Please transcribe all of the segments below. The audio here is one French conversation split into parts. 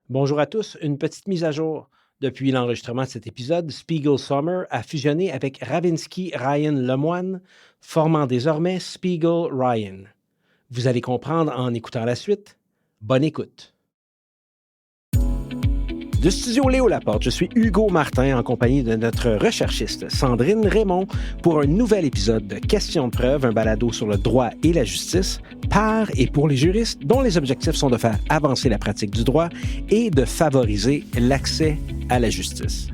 Bonjour à tous, une petite mise à jour. Depuis l'enregistrement de cet épisode, Spiegel Summer a fusionné avec Ravinsky Ryan Lemoine, formant désormais Spiegel Ryan. Vous allez comprendre en écoutant la suite. Bonne écoute. Du studio Léo Laporte, je suis Hugo Martin en compagnie de notre recherchiste Sandrine Raymond pour un nouvel épisode de Questions de preuve, un balado sur le droit et la justice, par et pour les juristes, dont les objectifs sont de faire avancer la pratique du droit et de favoriser l'accès à la justice.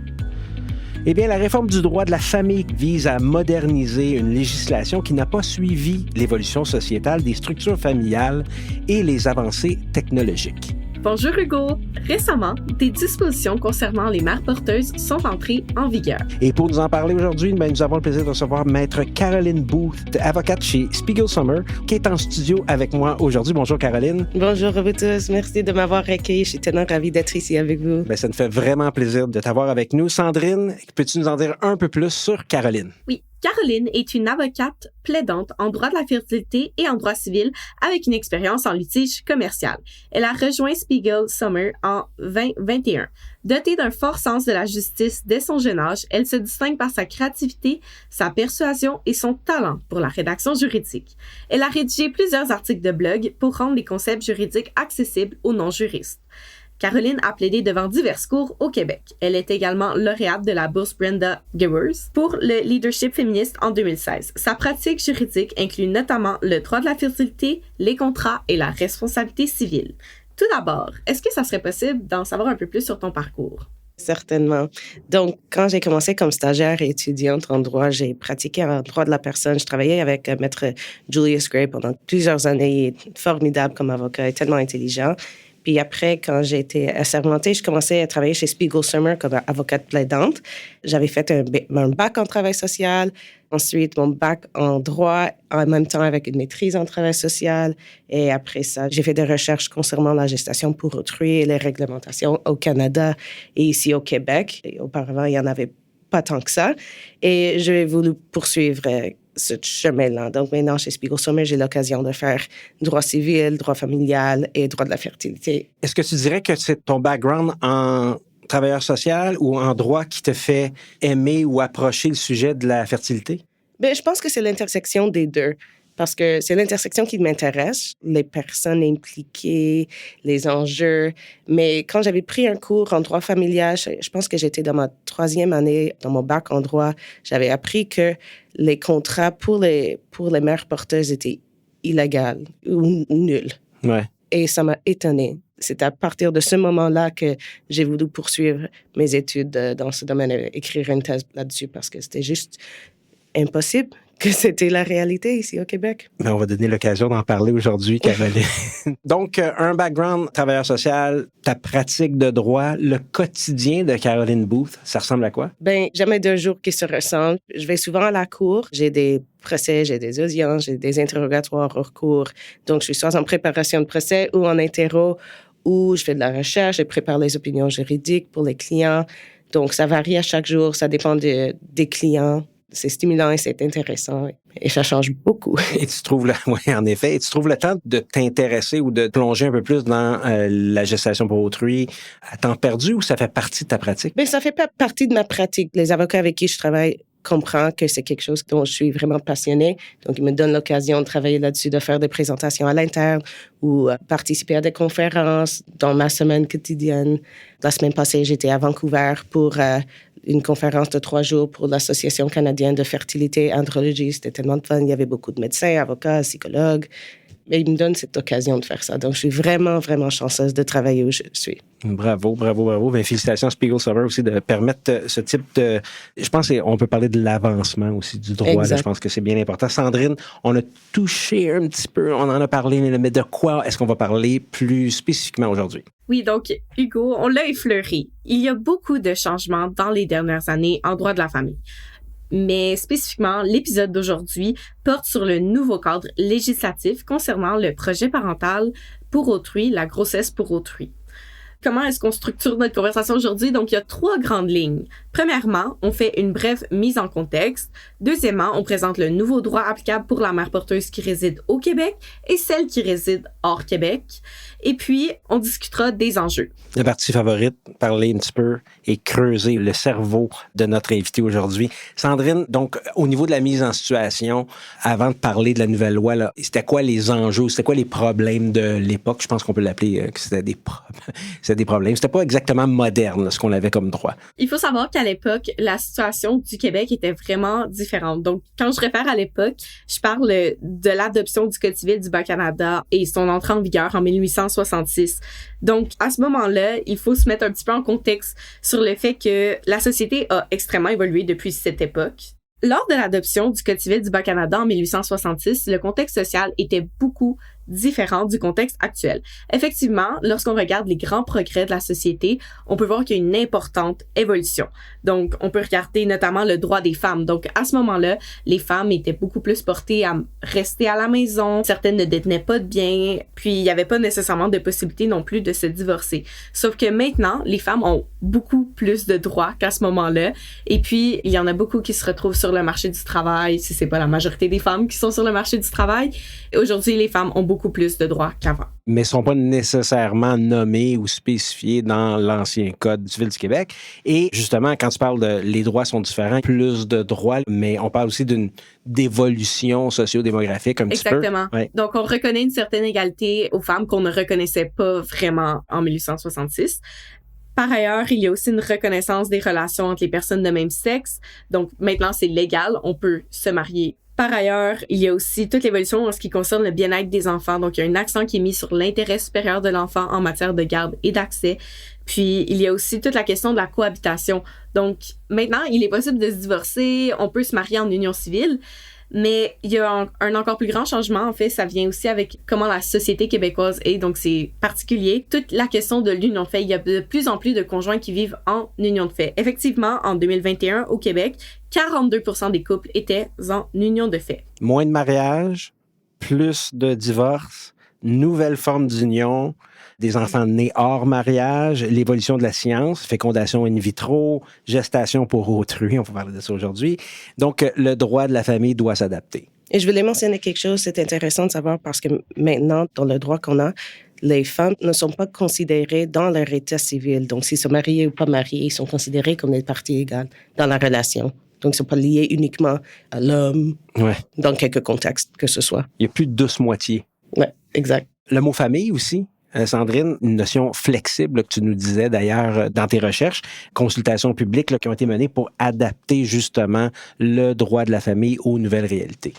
Eh bien, la réforme du droit de la famille vise à moderniser une législation qui n'a pas suivi l'évolution sociétale des structures familiales et les avancées technologiques. Bonjour Hugo! Récemment, des dispositions concernant les mères porteuses sont entrées en vigueur. Et pour nous en parler aujourd'hui, nous avons le plaisir de recevoir Maître Caroline Booth, avocate chez Spiegel Summer, qui est en studio avec moi aujourd'hui. Bonjour Caroline. Bonjour à vous tous. Merci de m'avoir accueilli. Je suis tellement ravie d'être ici avec vous. Ça nous fait vraiment plaisir de t'avoir avec nous. Sandrine, peux-tu nous en dire un peu plus sur Caroline? Oui. Caroline est une avocate plaidante en droit de la fertilité et en droit civil avec une expérience en litige commercial. Elle a rejoint Spiegel Summer en 2021. Dotée d'un fort sens de la justice dès son jeune âge, elle se distingue par sa créativité, sa persuasion et son talent pour la rédaction juridique. Elle a rédigé plusieurs articles de blog pour rendre les concepts juridiques accessibles aux non-juristes. Caroline a plaidé devant diverses cours au Québec. Elle est également lauréate de la bourse Brenda Gowers pour le leadership féministe en 2016. Sa pratique juridique inclut notamment le droit de la fertilité, les contrats et la responsabilité civile. Tout d'abord, est-ce que ça serait possible d'en savoir un peu plus sur ton parcours? Certainement. Donc, quand j'ai commencé comme stagiaire et étudiante en droit, j'ai pratiqué en droit de la personne. Je travaillais avec maître Julius Gray pendant plusieurs années. Il est formidable comme avocat, il est tellement intelligent. Puis après, quand j'ai été assermentée, je commençais à travailler chez Spiegel Summer comme avocate plaidante. J'avais fait un bac en travail social, ensuite mon bac en droit, en même temps avec une maîtrise en travail social. Et après ça, j'ai fait des recherches concernant la gestation pour autrui et les réglementations au Canada et ici au Québec. Et auparavant, il n'y en avait pas tant que ça. Et j'ai voulu poursuivre ce chemin-là. Donc maintenant, chez Spiegel Summer, j'ai l'occasion de faire droit civil, droit familial et droit de la fertilité. Est-ce que tu dirais que c'est ton background en travailleur social ou en droit qui te fait aimer ou approcher le sujet de la fertilité? Bien, je pense que c'est l'intersection des deux. Parce que c'est l'intersection qui m'intéresse, les personnes impliquées, les enjeux. Mais quand j'avais pris un cours en droit familial, je pense que j'étais dans ma 3e année, dans mon bac en droit, j'avais appris que les contrats pour les mères porteuses étaient illégaux ou nuls. Ouais. Et ça m'a étonnée. C'est à partir de ce moment-là que j'ai voulu poursuivre mes études dans ce domaine et écrire une thèse là-dessus parce que c'était juste impossible que c'était la réalité ici au Québec. On va donner l'occasion d'en parler aujourd'hui, Caroline. Donc, un background travailleur social, ta pratique de droit, le quotidien de Caroline Booth, ça ressemble à quoi? Bien, jamais 2 jours qui se ressemblent. Je vais souvent à la cour. J'ai des procès, j'ai des audiences, j'ai des interrogatoires hors cours. Donc, je suis soit en préparation de procès ou en interro, où je fais de la recherche, je prépare les opinions juridiques pour les clients. Donc, ça varie à chaque jour, ça dépend des clients. C'est stimulant et c'est intéressant et ça change beaucoup. Et tu trouves, oui, en effet, et tu trouves le temps de t'intéresser ou de plonger un peu plus dans la gestation pour autrui à temps perdu ou ça fait partie de ta pratique? Bien, ça fait pas partie de ma pratique. Les avocats avec qui je travaille comprennent que c'est quelque chose dont je suis vraiment passionnée. Donc, ils me donnent l'occasion de travailler là-dessus, de faire des présentations à l'interne ou participer à des conférences dans ma semaine quotidienne. La semaine passée, j'étais à Vancouver pour une conférence de 3 jours pour l'Association canadienne de fertilité et andrologie. C'était tellement de fun. Il y avait beaucoup de médecins, avocats, psychologues. Mais ils me donnent cette occasion de faire ça. Donc, je suis vraiment, vraiment chanceuse de travailler où je suis. Bravo, bravo, bravo. Bien, félicitations à Spiegel Summer aussi de permettre ce type de... Je pense qu'on peut parler de l'avancement aussi du droit. Là, je pense que c'est bien important. Sandrine, on a touché un petit peu, on en a parlé, mais de quoi est-ce qu'on va parler plus spécifiquement aujourd'hui? Oui, donc, Hugo, on l'a effleuré. Il y a beaucoup de changements dans les dernières années en droit de la famille. Mais spécifiquement, l'épisode d'aujourd'hui porte sur le nouveau cadre législatif concernant le projet parental pour autrui, la grossesse pour autrui. Comment est-ce qu'on structure notre conversation aujourd'hui? Donc, il y a 3 grandes lignes. Premièrement, on fait une brève mise en contexte. Deuxièmement, on présente le nouveau droit applicable pour la mère porteuse qui réside au Québec et celle qui réside hors Québec. Et puis, on discutera des enjeux. La partie favorite, parler un petit peu et creuser le cerveau de notre invité aujourd'hui. Sandrine, donc, au niveau de la mise en situation, avant de parler de la nouvelle loi, là, c'était quoi les enjeux, c'était quoi les problèmes de l'époque? Je pense qu'on peut l'appeler que c'était des problèmes. C'était pas exactement moderne, là, ce qu'on avait comme droit. Il faut savoir qu'à l'époque, la situation du Québec était vraiment différente. Donc, quand je réfère à l'époque, je parle de l'adoption du Code civil du Bas-Canada et son entrée en vigueur en 1866. Donc, à ce moment-là, il faut se mettre un petit peu en contexte sur le fait que la société a extrêmement évolué depuis cette époque. Lors de l'adoption du Code civil du Bas-Canada en 1866, le contexte social était beaucoup différent du contexte actuel. Effectivement, lorsqu'on regarde les grands progrès de la société, on peut voir qu'il y a une importante évolution. Donc, on peut regarder notamment le droit des femmes. Donc, à ce moment-là, les femmes étaient beaucoup plus portées à rester à la maison. Certaines ne détenaient pas de biens. Puis, il n'y avait pas nécessairement de possibilité non plus de se divorcer. Sauf que maintenant, les femmes ont beaucoup plus de droits qu'à ce moment-là. Et puis, il y en a beaucoup qui se retrouvent sur le marché du travail, si c'est pas la majorité des femmes qui sont sur le marché du travail. Et aujourd'hui, les femmes ont beaucoup plus de droits qu'avant. Mais ne sont pas nécessairement nommés ou spécifiés dans l'ancien Code civil du Québec. Et justement, quand tu parles de les droits sont différents, plus de droits, mais on parle aussi d'évolution socio-démographique un petit peu. Exactement. Ouais. Donc, on reconnaît une certaine égalité aux femmes qu'on ne reconnaissait pas vraiment en 1866. Par ailleurs, il y a aussi une reconnaissance des relations entre les personnes de même sexe. Donc, maintenant, c'est légal, on peut se marier. Par ailleurs, il y a aussi toute l'évolution en ce qui concerne le bien-être des enfants. Donc, il y a un accent qui est mis sur l'intérêt supérieur de l'enfant en matière de garde et d'accès. Puis, il y a aussi toute la question de la cohabitation. Donc, maintenant, il est possible de se divorcer, on peut se marier en union civile. Mais il y a un encore plus grand changement, en fait, ça vient aussi avec comment la société québécoise est, donc c'est particulier. Toute la question de l'union de fait, il y a de plus en plus de conjoints qui vivent en union de fait. Effectivement, en 2021, au Québec, 42% des couples étaient en union de fait. Moins de mariage, plus de divorces, nouvelle forme d'union, des enfants nés hors mariage, l'évolution de la science, fécondation in vitro, gestation pour autrui, on va parler de ça aujourd'hui. Donc, le droit de la famille doit s'adapter. Et je voulais mentionner quelque chose, c'est intéressant de savoir parce que maintenant, dans le droit qu'on a, les femmes ne sont pas considérées dans leur état civil. Donc, s'ils sont mariés ou pas mariés, ils sont considérés comme des parties égales dans la relation. Donc, ils ne sont pas liés uniquement à l'homme, dans quelque contexte que ce soit. Il n'y a plus de douce moitié. Oui, exact. Le mot famille aussi. Sandrine, une notion flexible que tu nous disais d'ailleurs dans tes recherches, consultations publiques qui ont été menées pour adapter justement le droit de la famille aux nouvelles réalités.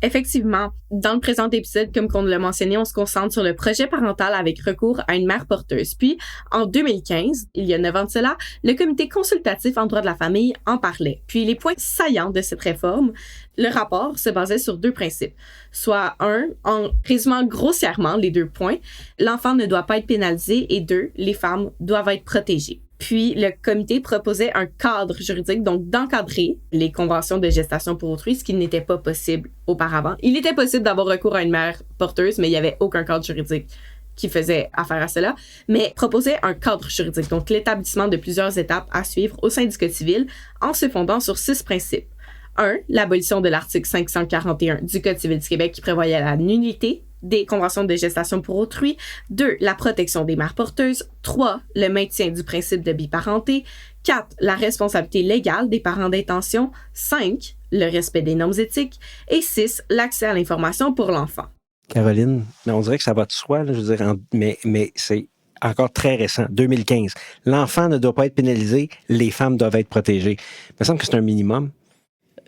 Effectivement, dans le présent épisode, comme on l'a mentionné, on se concentre sur le projet parental avec recours à une mère porteuse. Puis, en 2015, il y a 9 ans de cela, le comité consultatif en droit de la famille en parlait. Puis, les points saillants de cette réforme, le rapport se basait sur 2 principes. Soit 1, en résumant grossièrement les 2 points, l'enfant ne doit pas être pénalisé et 2, les femmes doivent être protégées. Puis, le comité proposait un cadre juridique, donc d'encadrer les conventions de gestation pour autrui, ce qui n'était pas possible auparavant. Il était possible d'avoir recours à une mère porteuse, mais il n'y avait aucun cadre juridique qui faisait affaire à cela, mais proposait un cadre juridique, donc l'établissement de plusieurs étapes à suivre au sein du Code civil en se fondant sur 6 principes. 1. L'abolition de l'article 541 du Code civil du Québec qui prévoyait la nullité des conventions de gestation pour autrui. 2. La protection des mères porteuses. 3. Le maintien du principe de biparenté. 4. La responsabilité légale des parents d'intention. 5. Le respect des normes éthiques. Et 6. L'accès à l'information pour l'enfant. Caroline, on dirait que ça va de soi, là, je veux dire, mais c'est encore très récent, 2015. L'enfant ne doit pas être pénalisé, les femmes doivent être protégées. Il me semble que c'est un minimum.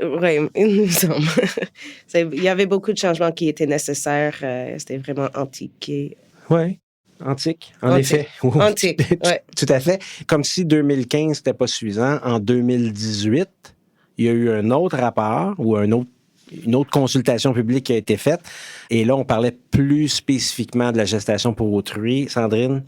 Oui, il me semble. Il y avait beaucoup de changements qui étaient nécessaires. C'était vraiment antique. Oui, antique, en effet. Antique, oui. Tout à fait. Comme si 2015, c'était pas suffisant. En 2018, il y a eu un autre rapport ou une autre consultation publique qui a été faite. Et là, on parlait plus spécifiquement de la gestation pour autrui. Sandrine?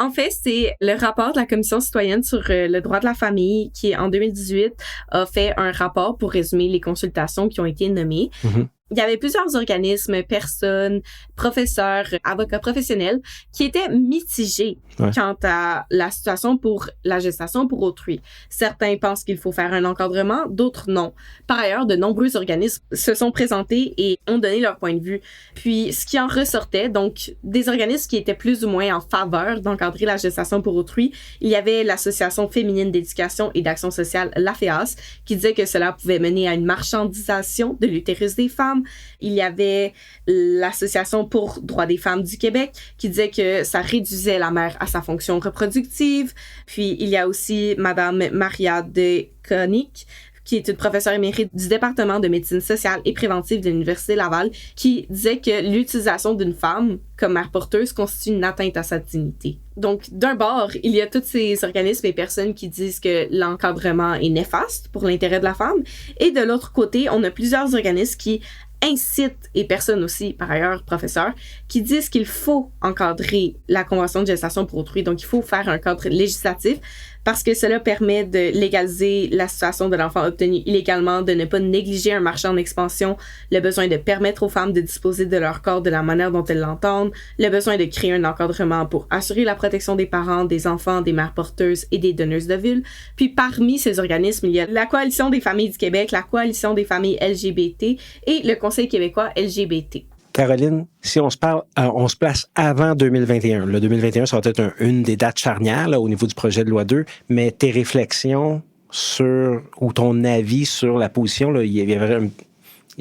En fait, c'est le rapport de la Commission citoyenne sur le droit de la famille qui, en 2018, a fait un rapport pour résumer les consultations qui ont été nommées. Mm-hmm. il y avait plusieurs organismes, personnes, professeurs, avocats professionnels qui étaient mitigés quant à la situation pour la gestation pour autrui. Certains pensent qu'il faut faire un encadrement, d'autres non. Par ailleurs, de nombreux organismes se sont présentés et ont donné leur point de vue. Puis, ce qui en ressortait, donc, des organismes qui étaient plus ou moins en faveur d'encadrer la gestation pour autrui, il y avait l'Association féminine d'éducation et d'action sociale, l'AFEAS, qui disait que cela pouvait mener à une marchandisation de l'utérus des femmes. Il y avait l'Association pour droits des femmes du Québec, qui disait que ça réduisait la mère à sa fonction reproductive. Puis, il y a aussi Madame Maria de Koenig, qui est une professeure émérite du département de médecine sociale et préventive de l'Université Laval, qui disait que l'utilisation d'une femme comme mère porteuse constitue une atteinte à sa dignité. Donc, d'un bord, il y a tous ces organismes et personnes qui disent que l'encadrement est néfaste pour l'intérêt de la femme. Et de l'autre côté, on a plusieurs organismes qui incitent, et personnes aussi, par ailleurs, professeurs, qui disent qu'il faut encadrer la Convention de gestation pour autrui. Donc, il faut faire un cadre législatif parce que cela permet de légaliser la situation de l'enfant obtenu illégalement, de ne pas négliger un marché en expansion, le besoin de permettre aux femmes de disposer de leur corps de la manière dont elles l'entendent, le besoin de créer un encadrement pour assurer la protection des parents, des enfants, des mères porteuses et des donneuses de vulve. Puis parmi ces organismes, il y a la Coalition des familles du Québec, la Coalition des familles LGBT et le Conseil québécois LGBT. Caroline, si on se parle, on se place avant 2021. Le 2021, ça va être une des dates charnières là, au niveau du projet de loi 2, mais tes réflexions sur, ou ton avis sur la position, là, il y avait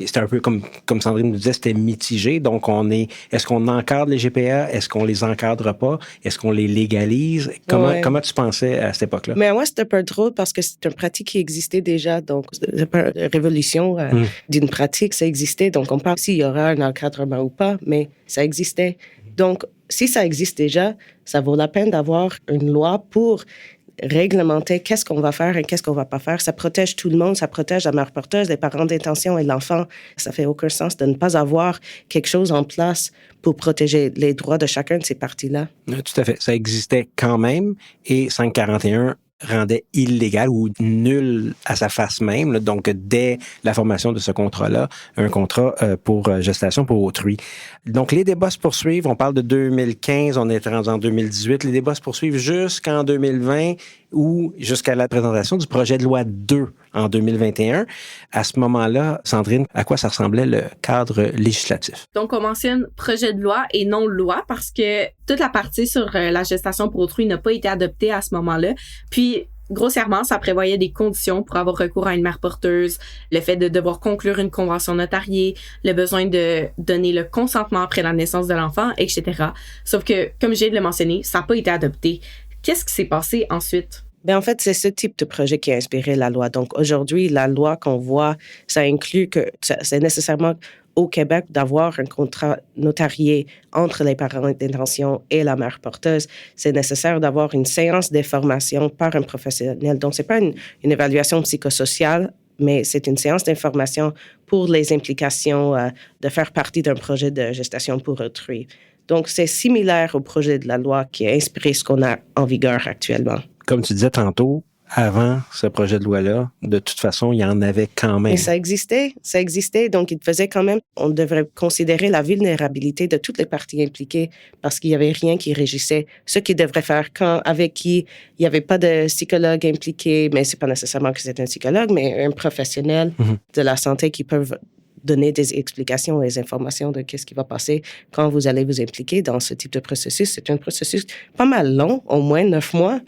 c'était un peu comme Sandrine nous disait, c'était mitigé. Donc, est-ce qu'on encadre les GPA? Est-ce qu'on les encadre pas? Est-ce qu'on les légalise? Comment tu pensais à cette époque-là? Mais moi, c'était un peu drôle parce que c'est une pratique qui existait déjà. Donc, c'est pas une révolution d'une pratique, ça existait. Donc, on parle s'il y aura un encadrement ou pas, mais ça existait. Donc, si ça existe déjà, ça vaut la peine d'avoir une loi pour réglementer qu'est-ce qu'on va faire et qu'est-ce qu'on va pas faire. Ça protège tout le monde, ça protège la mère porteuse, les parents d'intention et l'enfant. Ça fait aucun sens de ne pas avoir quelque chose en place pour protéger les droits de chacun de ces parties-là. Tout à fait. Ça existait quand même et 541 rendait illégal ou nul à sa face même, là, donc dès la formation de ce contrat-là, un contrat pour gestation pour autrui. Donc, les débats se poursuivent. On parle de 2015, on est rendu en 2018. Les débats se poursuivent jusqu'en 2020 ou jusqu'à la présentation du projet de loi 2 en 2021. À ce moment-là, Sandrine, à quoi ça ressemblait le cadre législatif? Donc, on mentionne projet de loi et non loi parce que toute la partie sur la gestation pour autrui n'a pas été adoptée à ce moment-là. Puis, grossièrement, ça prévoyait des conditions pour avoir recours à une mère porteuse, le fait de devoir conclure une convention notariée, le besoin de donner le consentement après la naissance de l'enfant, etc. Sauf que, comme j'ai de le mentionner, ça n'a pas été adopté. Qu'est-ce qui s'est passé ensuite? En fait, c'est ce type de projet qui a inspiré la loi. Donc, aujourd'hui, la loi qu'on voit, ça inclut que c'est nécessairement au Québec d'avoir un contrat notarié entre les parents d'intention et la mère porteuse. C'est nécessaire d'avoir une séance d'information par un professionnel. Donc, c'est pas une évaluation psychosociale, mais c'est une séance d'information pour les implications de faire partie d'un projet de gestation pour autrui. Donc, c'est similaire au projet de la loi qui a inspiré ce qu'on a en vigueur actuellement. Comme tu disais tantôt, avant ce projet de loi-là, de toute façon, il y en avait quand même. Mais ça existait. Donc il faisait quand même, on devrait considérer la vulnérabilité de toutes les parties impliquées parce qu'il n'y avait rien qui régissait ce qu'ils devraient faire avec qui il n'y avait pas de psychologue impliqué, mais c'est pas nécessairement que c'est un psychologue, mais un professionnel de la santé qui peuvent donner des explications et des informations de qu'est-ce qui va passer quand vous allez vous impliquer dans ce type de processus. C'est un processus pas mal long, au moins 9 mois,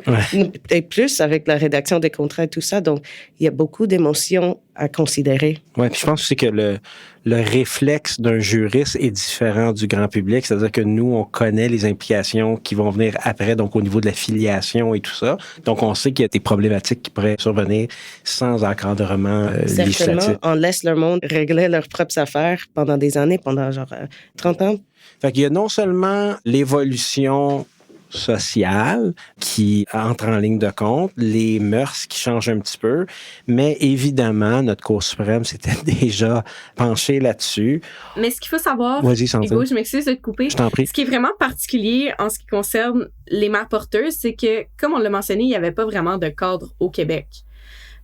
et plus avec la rédaction des contrats et tout ça. Donc, il y a beaucoup d'émotions à considérer. Oui, puis je pense aussi que le réflexe d'un juriste est différent du grand public, c'est-à-dire que nous, on connaît les implications qui vont venir après, donc au niveau de la filiation et tout ça. Donc, on sait qu'il y a des problématiques qui pourraient survenir sans encadrement législatif. Certainement, on laisse le monde régler leurs propres affaires pendant des années, pendant genre 30 ans. Fait qu'il y a non seulement l'évolution sociale qui entre en ligne de compte, les mœurs qui changent un petit peu, mais évidemment, notre Cour suprême s'était déjà penchée là-dessus. Mais ce qu'il faut savoir, Hugo, je m'excuse de te couper. Je t'en prie. Ce qui est vraiment particulier en ce qui concerne les mères porteuses, c'est que, comme on l'a mentionné, il n'y avait pas vraiment de cadre au Québec.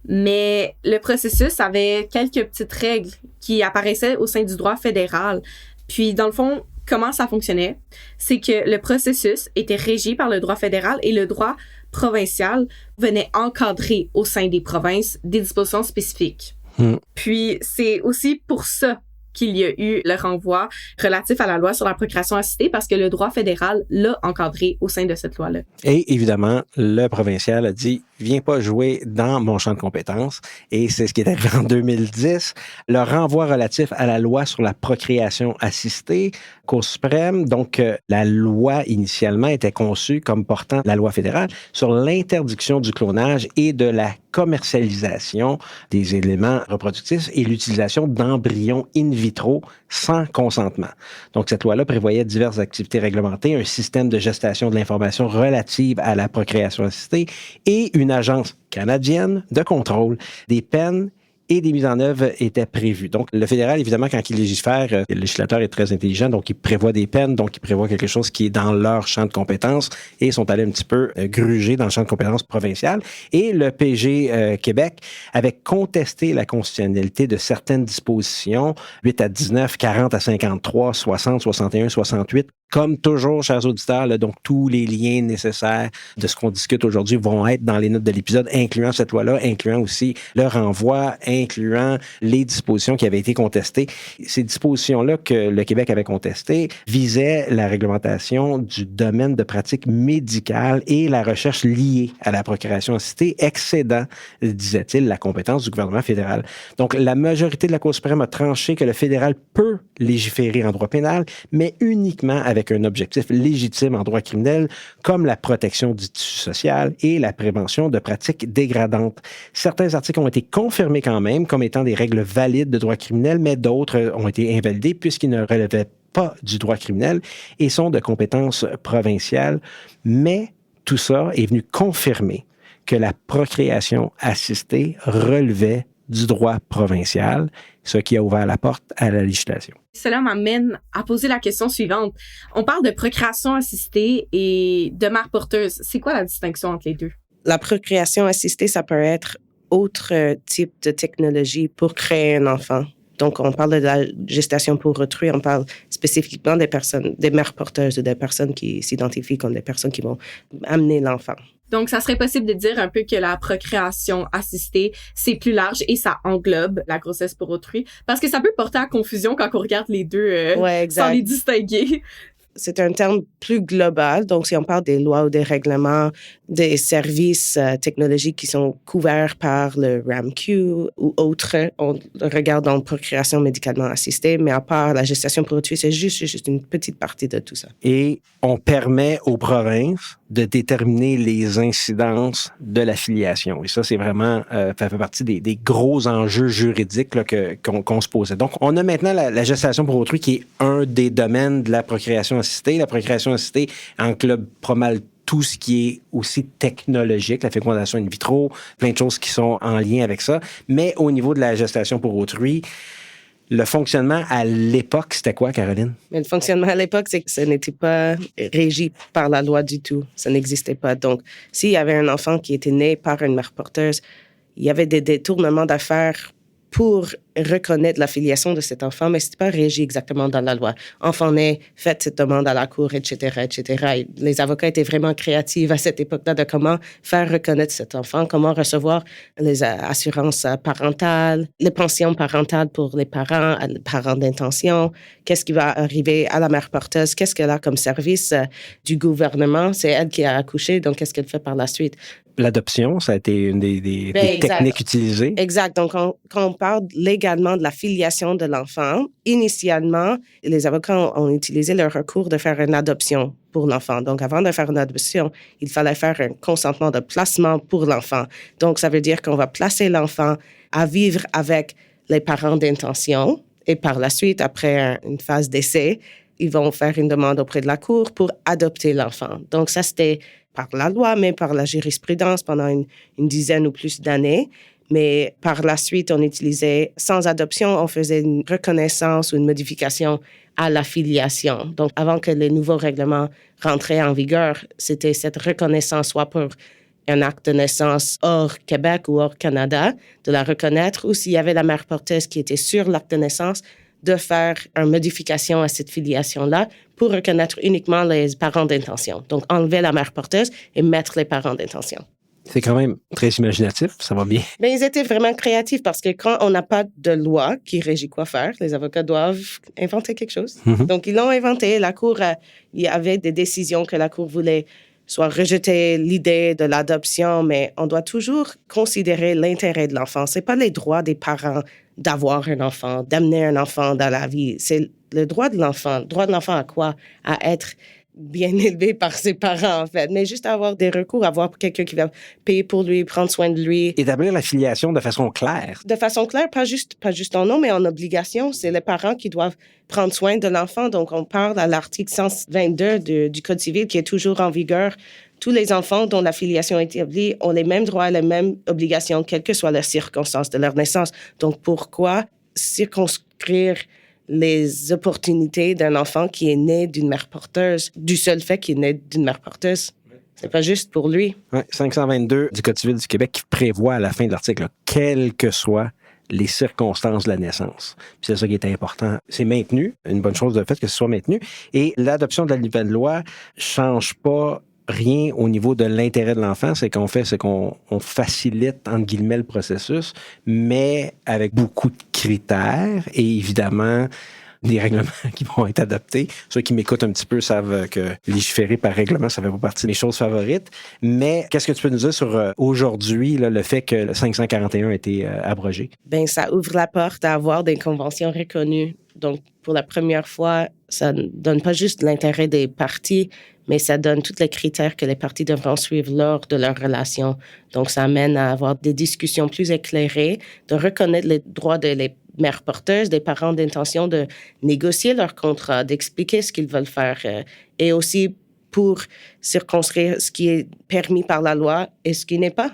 Mais le processus avait quelques petites règles qui apparaissaient au sein du droit fédéral. Puis, dans le fond, comment ça fonctionnait? C'est que le processus était régi par le droit fédéral et le droit provincial venait encadrer au sein des provinces des dispositions spécifiques. Puis, c'est aussi pour ça qu'il y a eu le renvoi relatif à la loi sur la procréation assistée parce que le droit fédéral l'a encadré au sein de cette loi-là. Et évidemment, le provincial a dit « Viens pas jouer dans mon champ de compétences ». Et c'est ce qui est arrivé en 2010. Le renvoi relatif à la loi sur la procréation assistée, Cour suprême, donc la loi initialement était conçue comme portant la loi fédérale sur l'interdiction du clonage et de la commercialisation des éléments reproductifs et l'utilisation d'embryons in vitro sans consentement. Donc, cette loi-là prévoyait diverses activités réglementées, un système de gestation de l'information relative à la procréation assistée et une agence canadienne de contrôle des peines et des mises en œuvre étaient prévues. Donc, le fédéral, évidemment, quand il légifère, le législateur est très intelligent, donc il prévoit des peines, donc il prévoit quelque chose qui est dans leur champ de compétences et ils sont allés un petit peu gruger dans le champ de compétences provincial. Et le PG Québec avait contesté la constitutionnalité de certaines dispositions, 8 à 19, 40 à 53, 60, 61, 68. Comme toujours, chers auditeurs, là, donc tous les liens nécessaires de ce qu'on discute aujourd'hui vont être dans les notes de l'épisode, incluant cette loi-là, incluant aussi le renvoi, incluant les dispositions qui avaient été contestées. Ces dispositions-là que le Québec avait contestées visaient la réglementation du domaine de pratique médicale et la recherche liée à la procréation assistée, excédant, disait-il, la compétence du gouvernement fédéral. Donc, la majorité de la Cour suprême a tranché que le fédéral peut légiférer en droit pénal, mais uniquement avec un objectif légitime en droit criminel, comme la protection du tissu social et la prévention de pratiques dégradantes. Certains articles ont été confirmés quand même comme étant des règles valides de droit criminel, mais d'autres ont été invalidés puisqu'ils ne relevaient pas du droit criminel et sont de compétence provinciale. Mais tout ça est venu confirmer que la procréation assistée relevait du droit provincial, ce qui a ouvert la porte à la législation. Cela m'amène à poser la question suivante. On parle de procréation assistée et de mère porteuse. C'est quoi la distinction entre les deux? La procréation assistée, ça peut être autre type de technologie pour créer un enfant. Donc, on parle de la gestation pour autrui, on parle spécifiquement des personnes, des mères porteuses ou des personnes qui s'identifient comme des personnes qui vont amener l'enfant. Donc, ça serait possible de dire un peu que la procréation assistée, c'est plus large et ça englobe la grossesse pour autrui. Parce que ça peut porter à confusion quand on regarde les deux sans les distinguer. C'est un terme plus global. Donc, si on parle des lois ou des règlements, des services technologiques qui sont couverts par le RAMQ ou autres, on regarde en procréation médicalement assistée, mais à part la gestation pour autrui, c'est juste une petite partie de tout ça. Et on permet aux provinces de déterminer les incidences de la filiation. Et ça, c'est vraiment, ça fait partie des gros enjeux juridiques là, qu'on se posait. Donc, on a maintenant la gestation pour autrui qui est un des domaines de la procréation assistée. La procréation assistée englobe pas mal tout ce qui est aussi technologique, la fécondation in vitro, plein de choses qui sont en lien avec ça. Mais au niveau de la gestation pour autrui, le fonctionnement à l'époque, c'était quoi, Caroline? Mais le fonctionnement à l'époque, c'est que ce n'était pas régi par la loi du tout. Ça n'existait pas. Donc, s'il y avait un enfant qui était né par une mère porteuse, il y avait des détournements d'affaires pour reconnaître la filiation de cet enfant, mais ce n'était pas régi exactement dans la loi. Enfant né, faites cette demande à la cour, etc., etc. Et les avocats étaient vraiment créatifs à cette époque-là de comment faire reconnaître cet enfant, comment recevoir les assurances parentales, les pensions parentales pour les parents d'intention, qu'est-ce qui va arriver à la mère porteuse, qu'est-ce qu'elle a comme service du gouvernement, c'est elle qui a accouché, donc qu'est-ce qu'elle fait par la suite. L'adoption, ça a été une des techniques utilisées. Exact. Donc, quand on parle légalement de la filiation de l'enfant, initialement, les avocats ont utilisé le recours de faire une adoption pour l'enfant. Donc, avant de faire une adoption, il fallait faire un consentement de placement pour l'enfant. Donc, ça veut dire qu'on va placer l'enfant à vivre avec les parents d'intention et par la suite, après une phase d'essai, ils vont faire une demande auprès de la cour pour adopter l'enfant. Donc, ça, c'était par la loi, mais par la jurisprudence pendant une dizaine ou plus d'années. Mais par la suite, on utilisait, sans adoption, on faisait une reconnaissance ou une modification à la filiation. Donc, avant que les nouveaux règlements rentraient en vigueur, c'était cette reconnaissance soit pour un acte de naissance hors Québec ou hors Canada, de la reconnaître, ou s'il y avait la mère porteuse qui était sur l'acte de naissance, de faire une modification à cette filiation-là pour reconnaître uniquement les parents d'intention. Donc, enlever la mère porteuse et mettre les parents d'intention. C'est quand même très imaginatif, ça va bien. Mais ils étaient vraiment créatifs parce que quand on n'a pas de loi qui régit quoi faire, les avocats doivent inventer quelque chose. Donc, ils l'ont inventé. La Cour, il y avait des décisions que la Cour voulait soit rejeter l'idée de l'adoption, mais on doit toujours considérer l'intérêt de l'enfant. C'est pas les droits des parents d'avoir un enfant, d'amener un enfant dans la vie. C'est le droit de l'enfant. Le droit de l'enfant à quoi? À être bien élevé par ses parents, en fait. Mais juste avoir des recours, avoir quelqu'un qui va payer pour lui, prendre soin de lui. Établir la filiation de façon claire. De façon claire, pas juste en nom, mais en obligation. C'est les parents qui doivent prendre soin de l'enfant. Donc, on parle à l'article 122 du Code civil qui est toujours en vigueur. Tous les enfants dont la filiation est établie ont les mêmes droits et les mêmes obligations, quelles que soient les circonstances de leur naissance. Donc, pourquoi circonscrire les opportunités d'un enfant qui est né d'une mère porteuse, du seul fait qu'il est né d'une mère porteuse? C'est pas juste pour lui. Oui, 522 du Code civil du Québec qui prévoit à la fin de l'article, là, quelles que soient les circonstances de la naissance. Puis c'est ça qui est important. C'est maintenu, une bonne chose de fait que ce soit maintenu. Et l'adoption de la nouvelle loi change pas rien au niveau de l'intérêt de l'enfant. C'est qu'on facilite, entre guillemets, le processus, mais avec beaucoup de critères et évidemment des règlements qui vont être adoptés. Ceux qui m'écoutent un petit peu savent que légiférer par règlement, ça fait pas partie de mes choses favorites. Mais qu'est-ce que tu peux nous dire sur aujourd'hui, là, le fait que le 541 a été abrogé? Ben, ça ouvre la porte à avoir des conventions reconnues. Donc, pour la première fois, ça ne donne pas juste l'intérêt des parties, mais ça donne tous les critères que les parties devront suivre lors de leur relation. Donc, ça amène à avoir des discussions plus éclairées, de reconnaître les droits des mères porteuses, des parents d'intention de négocier leur contrat, d'expliquer ce qu'ils veulent faire, et aussi pour circonscrire ce qui est permis par la loi et ce qui n'est pas.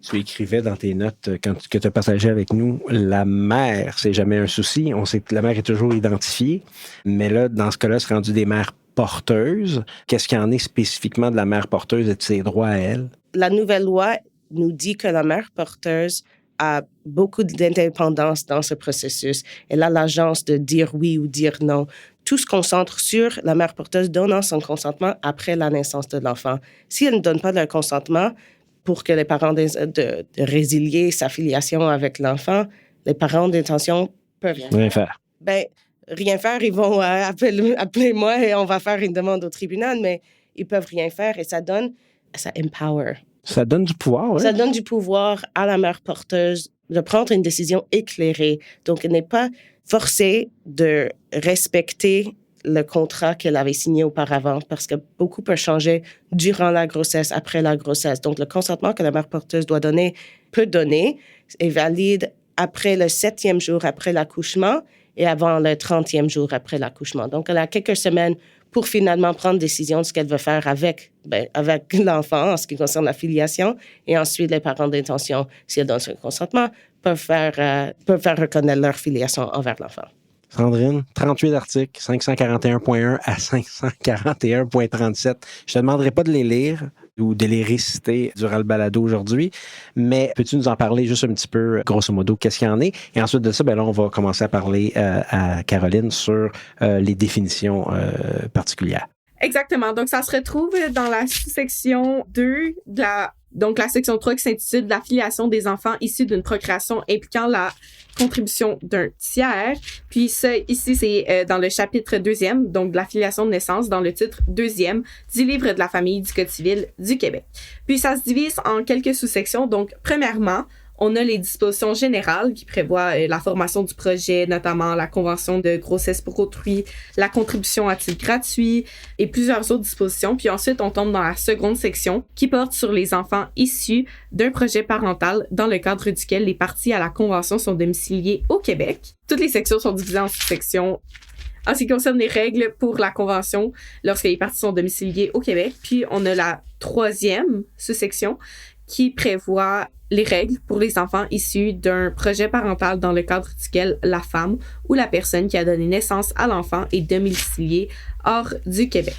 Tu écrivais dans tes notes, que tu as partagé avec nous, la mère, c'est jamais un souci. On sait que la mère est toujours identifiée, mais là, dans ce cas-là, c'est rendu des mères porteuses. Qu'est-ce qu'il y en est spécifiquement de la mère porteuse et de ses droits à elle? La nouvelle loi nous dit que la mère porteuse a beaucoup d'indépendance dans ce processus. Elle a l'agence de dire oui ou dire non. Tout se concentre sur la mère porteuse donnant son consentement après la naissance de l'enfant. Si elle ne donne pas leur consentement pour que les parents de résilier sa filiation avec l'enfant, les parents d'intention peuvent rien faire. Ben, rien faire, ils vont appeler moi et on va faire une demande au tribunal, mais ils peuvent rien faire et ça empower. Ça donne du pouvoir, oui. Ça donne du pouvoir à la mère porteuse de prendre une décision éclairée. Donc, elle n'est pas forcée de respecter le contrat qu'elle avait signé auparavant parce que beaucoup peut changer durant la grossesse, après la grossesse. Donc, le consentement que la mère porteuse peut donner est valide après le 7e jour après l'accouchement et avant le 30e jour après l'accouchement. Donc, elle a quelques semaines pour finalement prendre décision de ce qu'elle veut faire avec l'enfant en ce qui concerne la filiation. Et ensuite, les parents d'intention, si elles donnent ce consentement, peuvent faire reconnaître leur filiation envers l'enfant. Sandrine, 38 articles, 541.1 à 541.37. Je te demanderai pas de les lire ou de les réciter durant le balado aujourd'hui, mais peux-tu nous en parler juste un petit peu, grosso modo, qu'est-ce qu'il y en est? Et ensuite de ça, là, on va commencer à parler à Caroline sur les définitions particulières. Exactement. Donc, ça se retrouve dans la sous-section 2 donc la section 3 qui s'intitule « L'affiliation des enfants issus d'une procréation impliquant la contribution d'un tiers ». Puis ça, ici, c'est dans le chapitre 2e, donc de l'affiliation de naissance, dans le titre 2e du livre de la famille du Code civil du Québec. Puis ça se divise en quelques sous-sections. Donc, premièrement, on a les dispositions générales qui prévoient la formation du projet, notamment la convention de grossesse pour autrui, la contribution à titre gratuit et plusieurs autres dispositions. Puis ensuite, on tombe dans la seconde section qui porte sur les enfants issus d'un projet parental dans le cadre duquel les parties à la convention sont domiciliées au Québec. Toutes les sections sont divisées en sous-sections en ce qui concerne les règles pour la convention lorsque les parties sont domiciliées au Québec. Puis on a la troisième sous-section qui prévoit les règles pour les enfants issus d'un projet parental dans le cadre duquel la femme ou la personne qui a donné naissance à l'enfant est domiciliée hors du Québec.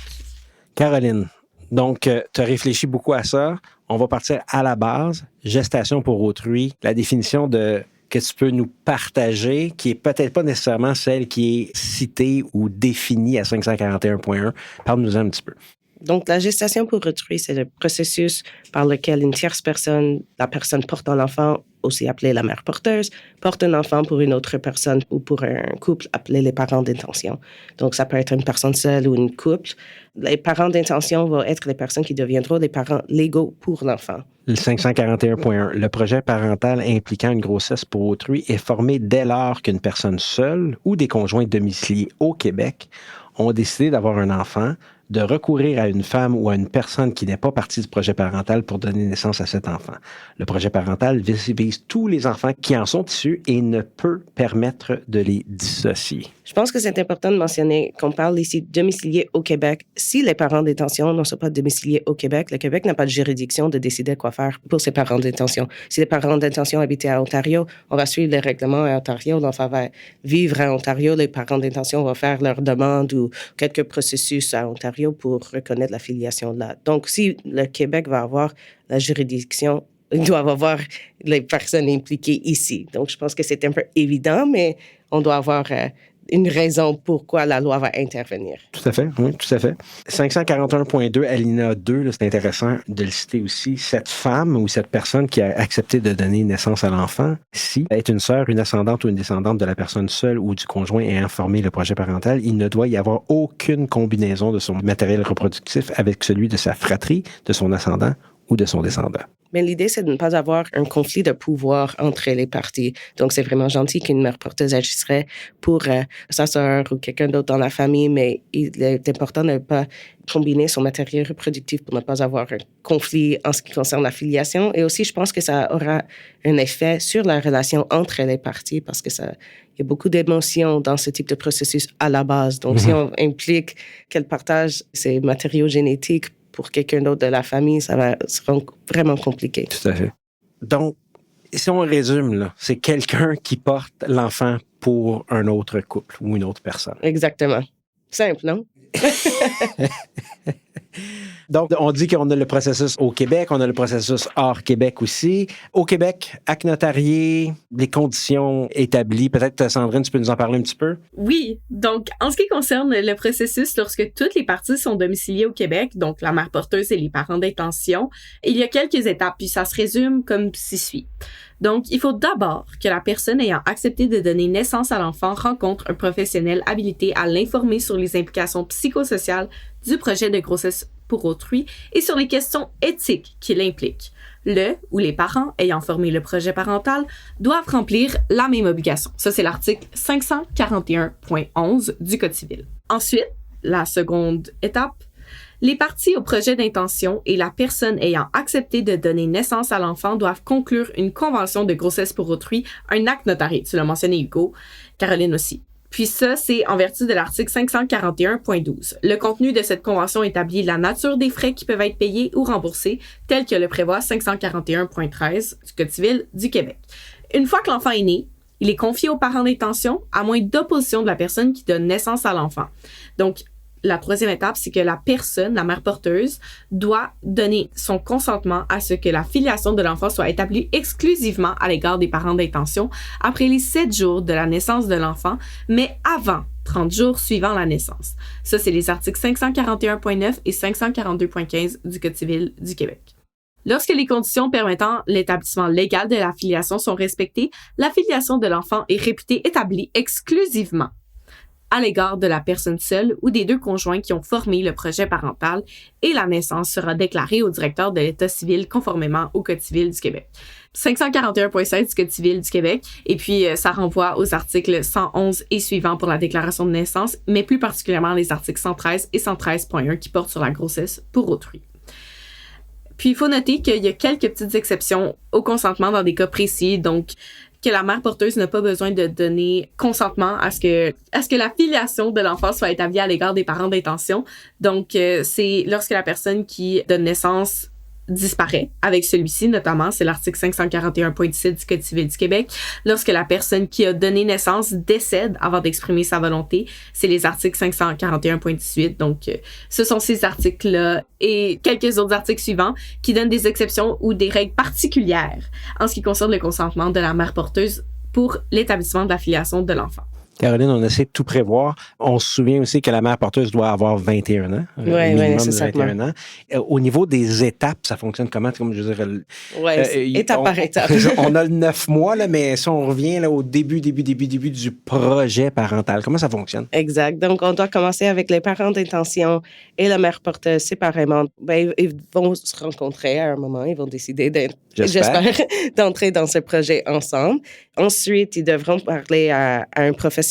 Caroline, Donc, tu as réfléchi beaucoup à ça. On va partir à la base. Gestation pour autrui. La définition que tu peux nous partager, qui est peut-être pas nécessairement celle qui est citée ou définie à 541.1. Parle-nous-en un petit peu. Donc, la gestation pour autrui, c'est le processus par lequel une tierce personne, la personne portant l'enfant, aussi appelée la mère porteuse, porte un enfant pour une autre personne ou pour un couple appelé les parents d'intention. Donc, ça peut être une personne seule ou une couple. Les parents d'intention vont être les personnes qui deviendront des parents légaux pour l'enfant. Le 541.1. Le projet parental impliquant une grossesse pour autrui est formé dès lors qu'une personne seule ou des conjoints domiciliés au Québec ont décidé d'avoir un enfant, de recourir à une femme ou à une personne qui n'est pas partie du projet parental pour donner naissance à cet enfant. Le projet parental vise tous les enfants qui en sont issus et ne peut permettre de les dissocier. Je pense que c'est important de mentionner qu'on parle ici domiciliés au Québec. Si les parents d'intention ne sont pas domiciliés au Québec, le Québec n'a pas de juridiction de décider quoi faire pour ses parents d'intention. Si les parents d'intention habitent à Ontario, on va suivre les règlements à Ontario, l'enfant va vivre à Ontario, les parents d'intention vont faire leur demande ou quelques processus à Ontario pour reconnaître la filiation là. Donc, si le Québec va avoir la juridiction, il doit avoir les personnes impliquées ici. Donc, je pense que c'est un peu évident, mais on doit avoir une raison pourquoi la loi va intervenir. Tout à fait, oui, tout à fait. 541.2, alinéa 2, là, c'est intéressant de le citer aussi. Cette femme ou cette personne qui a accepté de donner naissance à l'enfant, si est une sœur, une ascendante ou une descendante de la personne seule ou du conjoint ayant formé le projet parental, il ne doit y avoir aucune combinaison de son matériel reproductif avec celui de sa fratrie, de son ascendant ou de son descendant. Mais l'idée, c'est de ne pas avoir un conflit de pouvoir entre les parties. Donc, c'est vraiment gentil qu'une mère porteuse agisserait pour sa sœur ou quelqu'un d'autre dans la famille, mais il est important de ne pas combiner son matériel reproductif pour ne pas avoir un conflit en ce qui concerne la filiation. Et aussi, je pense que ça aura un effet sur la relation entre les parties parce que il y a beaucoup d'émotions dans ce type de processus à la base. Donc, si on implique qu'elle partage ses matériaux génétiques pour quelqu'un d'autre de la famille, ça sera vraiment compliqué. Tout à fait. Donc, si on résume, là, c'est quelqu'un qui porte l'enfant pour un autre couple ou une autre personne. Exactement. Simple, non? Donc, on dit qu'on a le processus au Québec, on a le processus hors Québec aussi. Au Québec, acte notarié, les conditions établies. Peut-être, Sandrine, tu peux nous en parler un petit peu? Oui. Donc, en ce qui concerne le processus, lorsque toutes les parties sont domiciliées au Québec, donc la mère porteuse et les parents d'intention, il y a quelques étapes, puis ça se résume comme suit. Donc, il faut d'abord que la personne ayant accepté de donner naissance à l'enfant rencontre un professionnel habilité à l'informer sur les implications psychosociales du projet de grossesse pour autrui et sur les questions éthiques qu'il implique. Le ou les parents ayant formé le projet parental doivent remplir la même obligation. Ça, c'est l'article 541.11 du Code civil. Ensuite, la seconde étape, les parties au projet d'intention et la personne ayant accepté de donner naissance à l'enfant doivent conclure une convention de grossesse pour autrui, un acte notarié. Tu l'as mentionné, Hugo, Caroline aussi. Puis ça, c'est en vertu de l'article 541.12. Le contenu de cette convention établit la nature des frais qui peuvent être payés ou remboursés, tel que le prévoit 541.13 du Code civil du Québec. Une fois que l'enfant est né, il est confié aux parents d'intention, à moins d'opposition de la personne qui donne naissance à l'enfant. Donc, la troisième étape, c'est que la personne, la mère porteuse, doit donner son consentement à ce que la filiation de l'enfant soit établie exclusivement à l'égard des parents d'intention après les 7 jours de la naissance de l'enfant, mais avant 30 jours suivant la naissance. Ça, c'est les articles 541.9 et 542.15 du Code civil du Québec. Lorsque les conditions permettant l'établissement légal de la filiation sont respectées, la filiation de l'enfant est réputée établie exclusivement à l'égard de la personne seule ou des deux conjoints qui ont formé le projet parental et la naissance sera déclarée au directeur de l'État civil conformément au Code civil du Québec. 541.16 du Code civil du Québec et puis ça renvoie aux articles 111 et suivants pour la déclaration de naissance, mais plus particulièrement les articles 113 et 113.1 qui portent sur la grossesse pour autrui. Puis il faut noter qu'il y a quelques petites exceptions au consentement dans des cas précis, donc que la mère porteuse n'a pas besoin de donner consentement à ce que la filiation de l'enfant soit établie à l'égard des parents d'intention. Donc, c'est lorsque la personne qui donne naissance disparaît avec celui-ci, notamment, c'est l'article 541.17 du Code civil du Québec. Lorsque la personne qui a donné naissance décède avant d'exprimer sa volonté, c'est les articles 541.18. Donc, ce sont ces articles-là et quelques autres articles suivants qui donnent des exceptions ou des règles particulières en ce qui concerne le consentement de la mère porteuse pour l'établissement de la filiation de l'enfant. Caroline, on essaie de tout prévoir. On se souvient aussi que la mère porteuse doit avoir 21 ans. Oui, nécessairement. 21 ans. Au niveau des étapes, ça fonctionne comment? Comme je veux dire, étape par étape. On a le 9 mois, là, mais si on revient là, au début du projet parental, comment ça fonctionne? Exact. Donc, on doit commencer avec les parents d'intention et la mère porteuse séparément. Ben, ils vont se rencontrer à un moment. Ils vont décider j'espère, d'entrer dans ce projet ensemble. Ensuite, ils devront parler à un professionnel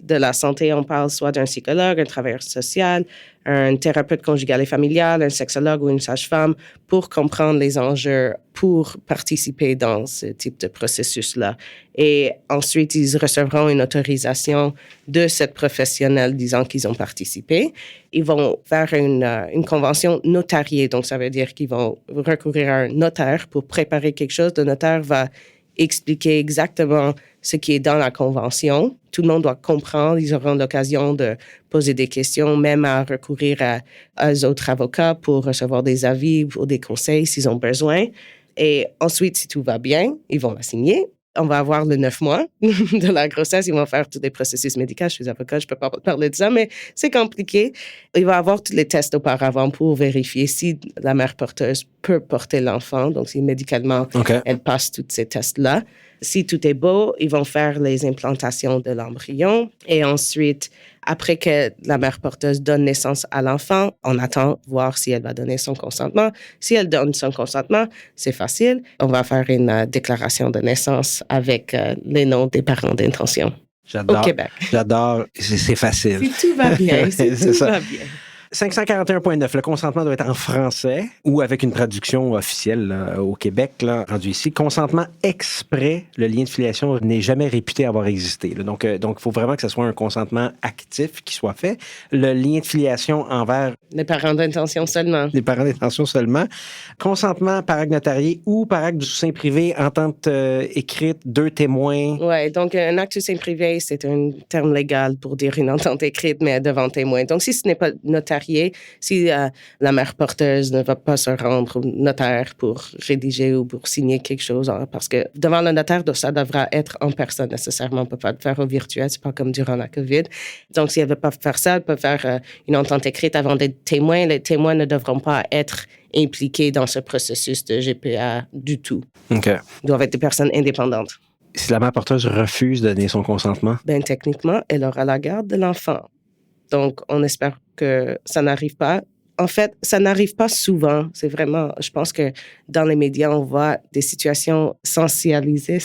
de la santé. On parle soit d'un psychologue, un travailleur social, un thérapeute conjugal et familial, un sexologue ou une sage-femme pour comprendre les enjeux, pour participer dans ce type de processus-là. Et ensuite, ils recevront une autorisation de cette professionnelle disant qu'ils ont participé. Ils vont faire une convention notariée. Donc, ça veut dire qu'ils vont recourir à un notaire pour préparer quelque chose. Le notaire va expliquer exactement ce qui est dans la convention. Tout le monde doit comprendre. Ils auront l'occasion de poser des questions, même à recourir à d'autres avocats pour recevoir des avis ou des conseils s'ils ont besoin. Et ensuite, si tout va bien, ils vont la signer. On va avoir le 9 mois de la grossesse. Ils vont faire tous les processus médicaux. Je suis avocat, je ne peux pas parler de ça, mais c'est compliqué. Il va avoir tous les tests auparavant pour vérifier si la mère porteuse peut porter l'enfant. Donc, si médicalement, elle passe tous ces tests-là. Si tout est beau, ils vont faire les implantations de l'embryon. Et ensuite, après que la mère porteuse donne naissance à l'enfant, on attend voir si elle va donner son consentement. Si elle donne son consentement, c'est facile. On va faire une déclaration de naissance avec les noms des parents d'intention. J'adore. Au Québec. J'adore. C'est facile. Si tout va bien. Va bien. 541.9, le consentement doit être en français ou avec une traduction officielle là, au Québec, là, rendu ici. Consentement exprès, le lien de filiation n'est jamais réputé avoir existé. Là. Donc, il faut vraiment que ce soit un consentement actif qui soit fait. Le lien de filiation envers... Les parents d'intention seulement. Les parents d'intention seulement. Consentement par acte notarié ou par acte du soutien privé, entente écrite, 2 témoins. Oui, donc un acte du soutien privé, c'est un terme légal pour dire une entente écrite, mais devant témoin. Donc, si ce n'est pas notarié, si la mère porteuse ne va pas se rendre au notaire pour rédiger ou pour signer quelque chose, parce que devant le notaire, ça devra être en personne nécessairement. On ne peut pas le faire au virtuel, c'est pas comme durant la COVID. Donc, si elle ne veut pas faire ça, elle peut faire une entente écrite avant des témoins. Les témoins ne devront pas être impliqués dans ce processus de GPA du tout. OK. Ils doivent être des personnes indépendantes. Si la mère porteuse refuse de donner son consentement? Ben, techniquement, elle aura la garde de l'enfant. Donc, on espère que ça n'arrive pas. En fait, ça n'arrive pas souvent. C'est vraiment, je pense que dans les médias, on voit des situations sensationnalisées.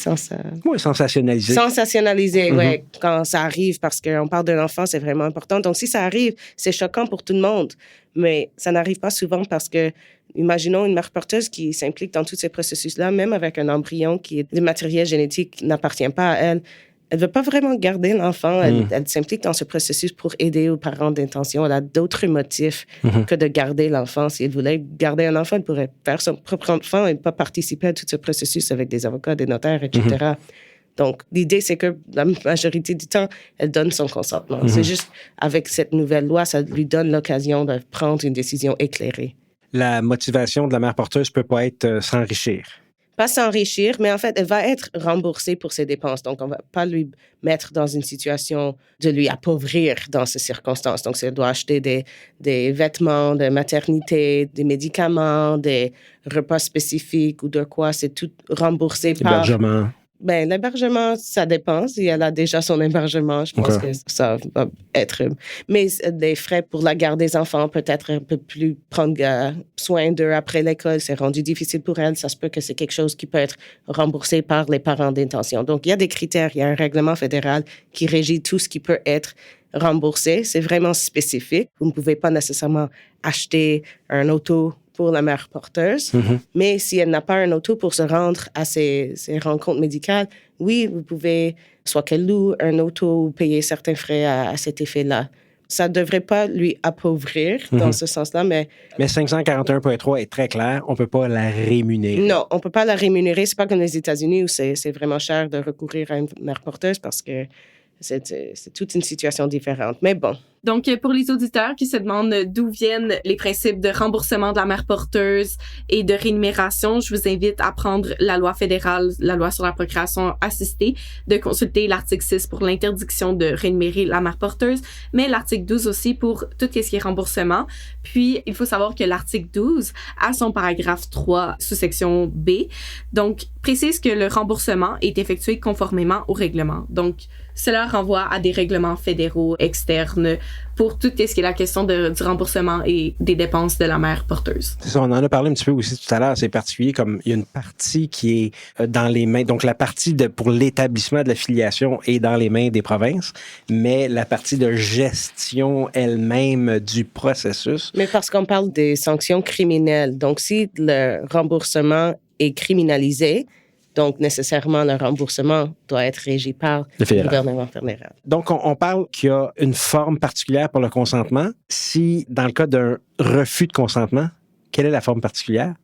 Oui, sensationnalisées. Sensationnalisées, oui, quand ça arrive, parce qu'on parle d'un enfant, c'est vraiment important. Donc, si ça arrive, c'est choquant pour tout le monde. Mais ça n'arrive pas souvent parce que, imaginons une mère porteuse qui s'implique dans tous ces processus-là, même avec un embryon qui est du matériel génétique qui n'appartient pas à elle. Elle ne veut pas vraiment garder l'enfant. Elle s'implique dans ce processus pour aider aux parents d'intention. Elle a d'autres motifs que de garder l'enfant. Si elle voulait garder un enfant, elle pourrait faire son propre enfant et ne pas participer à tout ce processus avec des avocats, des notaires, etc. Donc, l'idée, c'est que la majorité du temps, elle donne son consentement. C'est juste, avec cette nouvelle loi, ça lui donne l'occasion de prendre une décision éclairée. La motivation de la mère porteuse ne peut pas être s'enrichir. Pas s'enrichir, mais en fait, elle va être remboursée pour ses dépenses. Donc, on ne va pas lui mettre dans une situation de lui appauvrir dans ces circonstances. Donc, si elle doit acheter des vêtements de maternité, des médicaments, des repas spécifiques ou de quoi, c'est tout remboursé par... L'hébergement. Ben, l'hébergement, ça dépend. Si elle a déjà son hébergement, je pense que ça va être... Mais des frais pour la garde des enfants, peut-être un peu plus prendre soin d'eux après l'école, c'est rendu difficile pour elle. Ça se peut que c'est quelque chose qui peut être remboursé par les parents d'intention. Donc, il y a des critères. Il y a un règlement fédéral qui régit tout ce qui peut être remboursé. C'est vraiment spécifique. Vous ne pouvez pas nécessairement acheter un auto pour la mère porteuse. Mais si elle n'a pas un auto pour se rendre à ces rencontres médicales, oui, vous pouvez, soit qu'elle loue un auto ou payer certains frais à cet effet-là. Ça ne devrait pas lui appauvrir dans ce sens-là, mais... Mais 541.3 est très clair, on ne peut pas la rémunérer. Non, on ne peut pas la rémunérer. Ce n'est pas comme les États-Unis où c'est vraiment cher de recourir à une mère porteuse parce que c'est toute une situation différente. Mais bon. Donc, pour les auditeurs qui se demandent d'où viennent les principes de remboursement de la mère porteuse et de rémunération, je vous invite à prendre la loi fédérale, la loi sur la procréation assistée, de consulter l'article 6 pour l'interdiction de rémunérer la mère porteuse, mais l'article 12 aussi pour tout ce qui est remboursement. Puis, il faut savoir que l'article 12 a son paragraphe 3 sous-section B, donc précise que le remboursement est effectué conformément au règlement. Donc, cela renvoie à des règlements fédéraux externes pour tout ce qui est la question du remboursement et des dépenses de la mère porteuse. C'est ça, on en a parlé un petit peu aussi tout à l'heure. C'est particulier comme il y a une partie qui est dans les mains. Donc, la partie pour l'établissement de la filiation est dans les mains des provinces, mais la partie de gestion elle-même du processus. Mais parce qu'on parle des sanctions criminelles. Donc, si le remboursement est criminalisé, donc, nécessairement, le remboursement doit être régi par le gouvernement fédéral. Donc, on parle qu'il y a une forme particulière pour le consentement. Si, dans le cas d'un refus de consentement, quelle est la forme particulière?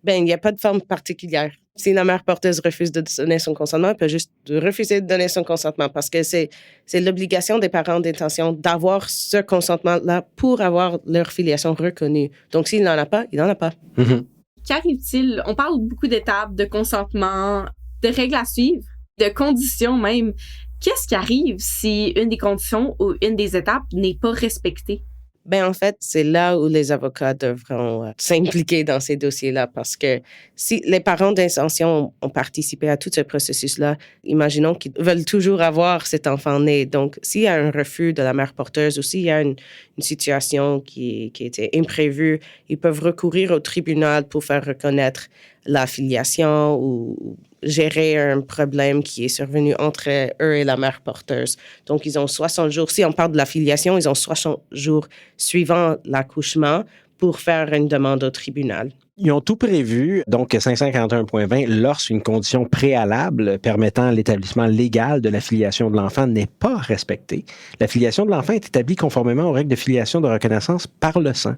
Bien, il n'y a pas de forme particulière. Si la mère porteuse refuse de donner son consentement, elle peut juste refuser de donner son consentement parce que c'est l'obligation des parents d'intention d'avoir ce consentement-là pour avoir leur filiation reconnue. Donc, s'il n'en a pas, il n'en a pas. Mm-hmm. Qu'arrive-t-il? On parle beaucoup d'étapes, de consentement, de règles à suivre, de conditions même. Qu'est-ce qui arrive si une des conditions ou une des étapes n'est pas respectée? Ben en fait, c'est là où les avocats devront s'impliquer dans ces dossiers-là parce que si les parents d'intention ont participé à tout ce processus-là, imaginons qu'ils veulent toujours avoir cet enfant né. Donc, s'il y a un refus de la mère porteuse ou s'il y a une situation qui était imprévue, ils peuvent recourir au tribunal pour faire reconnaître la filiation ou gérer un problème qui est survenu entre eux et la mère porteuse. Donc, ils ont 60 jours. Si on parle de la filiation, ils ont 60 jours suivant l'accouchement pour faire une demande au tribunal. Ils ont tout prévu, donc 541.20, lorsqu'une condition préalable permettant l'établissement légal de la filiation de l'enfant n'est pas respectée. La filiation de l'enfant est établie conformément aux règles de filiation de reconnaissance par le sang.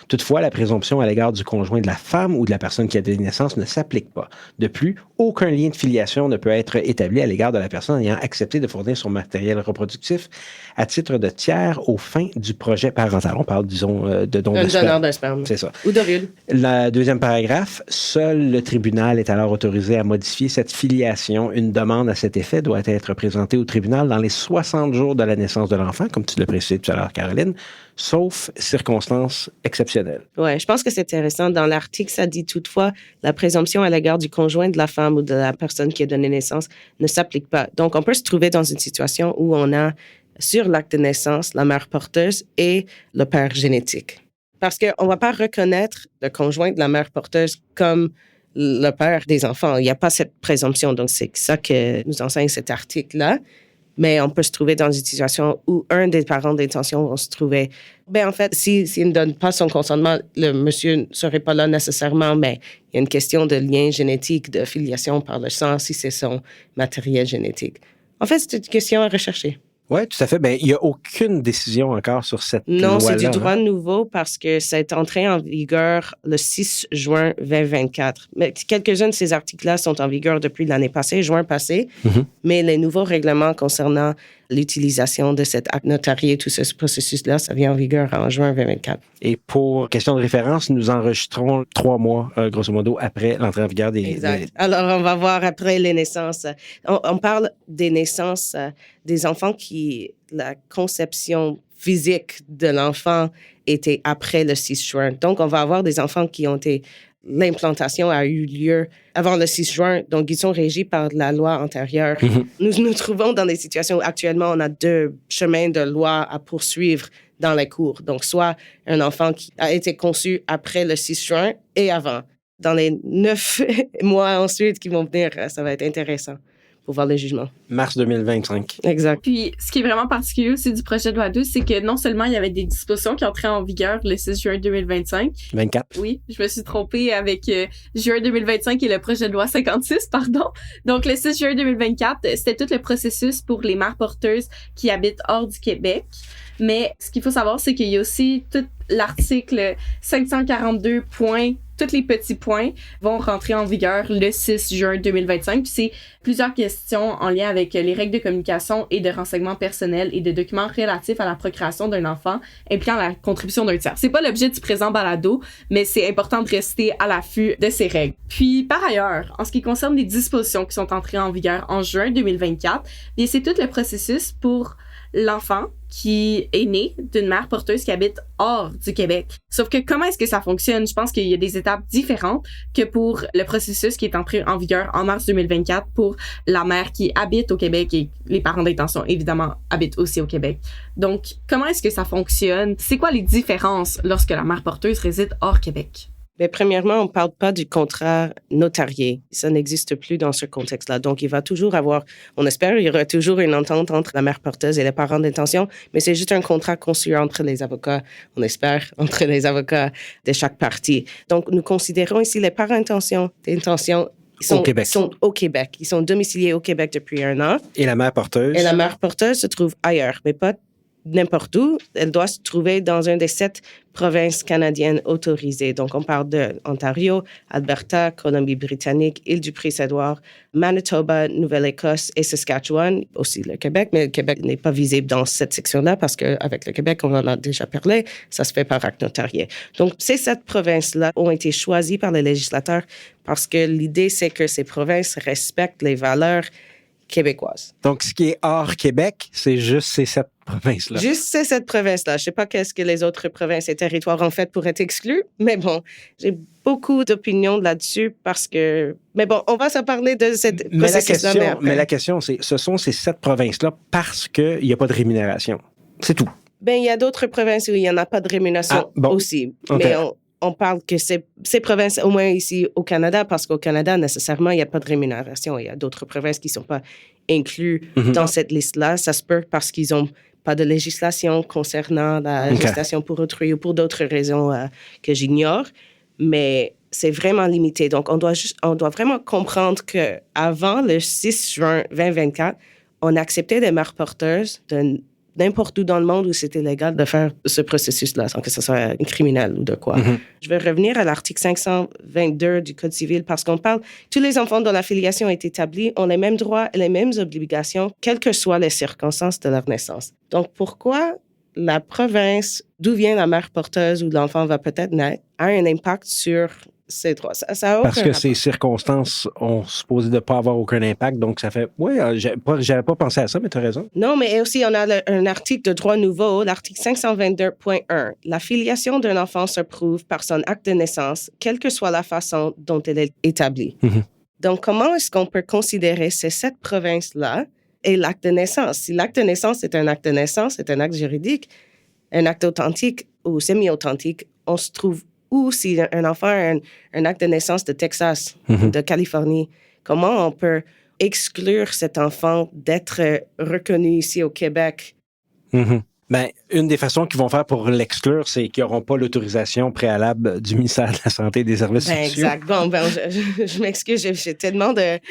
Toutefois, la présomption à l'égard du conjoint de la femme ou de la personne qui a donné naissance ne s'applique pas. De plus, aucun lien de filiation ne peut être établi à l'égard de la personne ayant accepté de fournir son matériel reproductif à titre de tiers aux fins du projet parental. On parle, disons, de don de sperme. Un donneur de sperme. C'est ça. Ou d'ovule. Le deuxième paragraphe, seul le tribunal est alors autorisé à modifier cette filiation. Une demande à cet effet doit être présentée au tribunal dans les 60 jours de la naissance de l'enfant, comme tu l'as précisé tout à l'heure, Caroline, sauf circonstances exceptionnelles. Oui, je pense que c'est intéressant. Dans l'article, ça dit toutefois, la présomption à l'égard du conjoint de la femme ou de la personne qui a donné naissance ne s'applique pas. Donc, on peut se trouver dans une situation où on a sur l'acte de naissance la mère porteuse et le père génétique. Parce qu'on ne va pas reconnaître le conjoint de la mère porteuse comme le père des enfants. Il n'y a pas cette présomption. Donc, c'est ça que nous enseigne cet article-là. Mais on peut se trouver dans une situation où un des parents d'intention va se trouver... Ben en fait, s'il ne donne pas son consentement, le monsieur ne serait pas là nécessairement, mais il y a une question de lien génétique, de filiation par le sang, si c'est son matériel génétique. En fait, c'est une question à rechercher. Oui, tout à fait. Ben, il n'y a aucune décision encore sur cette loi-là. Non, c'est du droit nouveau parce que ça est entré en vigueur le 6 juin 2024. Mais quelques-uns de ces articles-là sont en vigueur depuis l'année passée, juin passé, mais les nouveaux règlements concernant l'utilisation de cet acte notarié, tout ce processus-là, ça vient en vigueur en juin 2024. Et pour question de référence, nous enregistrons 3 mois, grosso modo, après l'entrée en vigueur des... Exact. Alors, on va voir après les naissances. On parle des naissances des enfants qui... La conception physique de l'enfant était après le 6 juin. Donc, on va avoir des enfants qui ont été... L'implantation a eu lieu avant le 6 juin, donc ils sont régis par la loi antérieure. Nous nous trouvons dans des situations où actuellement, on a 2 chemins de loi à poursuivre dans les cours. Donc, soit un enfant qui a été conçu après le 6 juin et avant. Dans les 9 mois ensuite qui vont venir, ça va être intéressant pour voir le jugement. Mars 2025. Exact. Puis, ce qui est vraiment particulier aussi du projet de loi 12, c'est que non seulement il y avait des dispositions qui entraient en vigueur le 6 juin 2025. 24. Oui, je me suis trompée avec juin 2025 et le projet de loi 56, pardon. Donc, le 6 juin 2024, c'était tout le processus pour les mères porteuses qui habitent hors du Québec. Mais ce qu'il faut savoir, c'est qu'il y a aussi tout l'article 542 points. Tous les petits points vont rentrer en vigueur le 6 juin 2025. Puis c'est plusieurs questions en lien avec les règles de communication et de renseignements personnels et de documents relatifs à la procréation d'un enfant impliquant la contribution d'un tiers. C'est pas l'objet du présent balado, mais c'est important de rester à l'affût de ces règles. Puis par ailleurs, en ce qui concerne les dispositions qui sont entrées en vigueur en juin 2024, bien c'est tout le processus pour l'enfant qui est né d'une mère porteuse qui habite hors du Québec. Sauf que comment est-ce que ça fonctionne? Je pense qu'il y a des étapes différentes que pour le processus qui est entré en vigueur en mars 2024 pour la mère qui habite au Québec et les parents d'intention, évidemment, habitent aussi au Québec. Donc, comment est-ce que ça fonctionne? C'est quoi les différences lorsque la mère porteuse réside hors Québec? Mais premièrement, on ne parle pas du contrat notarié. Ça n'existe plus dans ce contexte-là. Donc, il va toujours avoir, on espère, il y aura toujours une entente entre la mère porteuse et les parents d'intention, mais c'est juste un contrat conçu entre les avocats, on espère, entre les avocats de chaque partie. Donc, nous considérons ici les parents d'intention, ils sont au Québec. Ils sont domiciliés au Québec depuis 1 an. Et la mère porteuse? Et la mère porteuse se trouve ailleurs, mais pas n'importe où. Elle doit se trouver dans une des 7 provinces canadiennes autorisées. Donc, on parle de Ontario, Alberta, Colombie-Britannique, Île-du-Prince-Édouard, Manitoba, Nouvelle-Écosse et Saskatchewan, aussi le Québec, mais le Québec n'est pas visible dans cette section-là parce qu'avec le Québec, on en a déjà parlé, ça se fait par acte notarié. Donc, ces 7 provinces-là ont été choisies par les législateurs parce que l'idée, c'est que ces provinces respectent les valeurs québécoises. Donc, ce qui est hors Québec, c'est juste ces 7 provinces-là. Juste ces 7 provinces-là. Je ne sais pas qu'est-ce que les autres provinces et territoires ont fait pour être exclus, mais bon, j'ai beaucoup d'opinions là-dessus parce que... Mais bon, on va s'en parler de cette processus-là. Mais la question, c'est, ce sont ces 7 provinces-là parce qu'il n'y a pas de rémunération. C'est tout. Bien, il y a d'autres provinces où il n'y en a pas de rémunération aussi. Okay. Mais on parle que ces provinces, au moins ici au Canada, parce qu'au Canada, nécessairement, il n'y a pas de rémunération. Il y a d'autres provinces qui ne sont pas incluses dans cette liste-là. Ça se peut parce qu'ils n'ont pas de législation concernant la gestation pour autrui ou pour d'autres raisons que j'ignore. Mais c'est vraiment limité. Donc, on doit vraiment comprendre qu'avant le 6 juin 2024, on acceptait des mères porteuses de n'importe où dans le monde où c'était légal de faire ce processus-là, sans que ce soit criminel ou de quoi. Je vais revenir à l'article 522 du Code civil parce qu'on parle, tous les enfants dont la filiation est établie ont les mêmes droits et les mêmes obligations, quelles que soient les circonstances de leur naissance. Donc, pourquoi la province d'où vient la mère porteuse ou l'enfant va peut-être naître a un impact sur ces droits? Ça a aucun Parce que rapport. ces circonstances ont supposé de ne pas avoir aucun impact, donc ça fait... Oui, j'avais pas pensé à ça, mais tu as raison. Non, mais aussi, on a un article de droit nouveau, l'article 522.1. La filiation d'un enfant se prouve par son acte de naissance, quelle que soit la façon dont elle est établie. Donc, comment est-ce qu'on peut considérer ces 7 provinces-là et l'acte de naissance? Si l'acte de naissance est un acte de naissance, c'est un acte juridique, un acte authentique ou semi-authentique, on se trouve où si un enfant a un acte de naissance de Texas, de Californie? Comment on peut exclure cet enfant d'être reconnu ici au Québec? Bien, une des façons qu'ils vont faire pour l'exclure, c'est qu'ils n'auront pas l'autorisation préalable du ministère de la Santé et des Services sociaux. Exact. Bon, je m'excuse, j'ai tellement de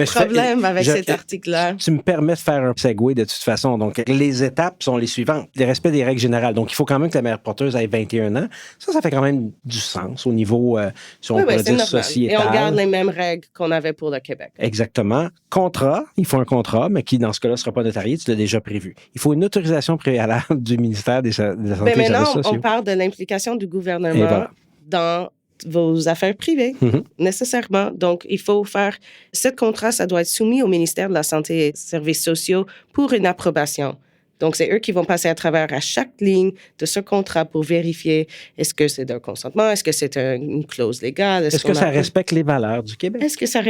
problèmes avec cet article-là. Tu me permets de faire un segue de toute façon. Donc, les étapes sont les suivantes. Le respect des règles générales. Donc, il faut quand même que la mère porteuse ait 21 ans. Ça fait quand même du sens au niveau, si on peut dire, sociétal. Et on garde les mêmes règles qu'on avait pour le Québec. Exactement. Contrat, il faut un contrat, mais qui, dans ce cas-là, ne sera pas notarié. Tu l'as déjà prévu. Il faut une autorisation préalable du ministère de la Santé et des Services sociaux. On parle de l'implication du gouvernement dans vos affaires privées, nécessairement. Donc, il faut faire... Ce contrat, ça doit être soumis au ministère de la Santé et des Services sociaux pour une approbation. Donc, c'est eux qui vont passer à travers à chaque ligne de ce contrat pour vérifier est-ce que c'est d'un consentement, est-ce que c'est une clause légale. Est-ce que ça respecte les valeurs du Québec?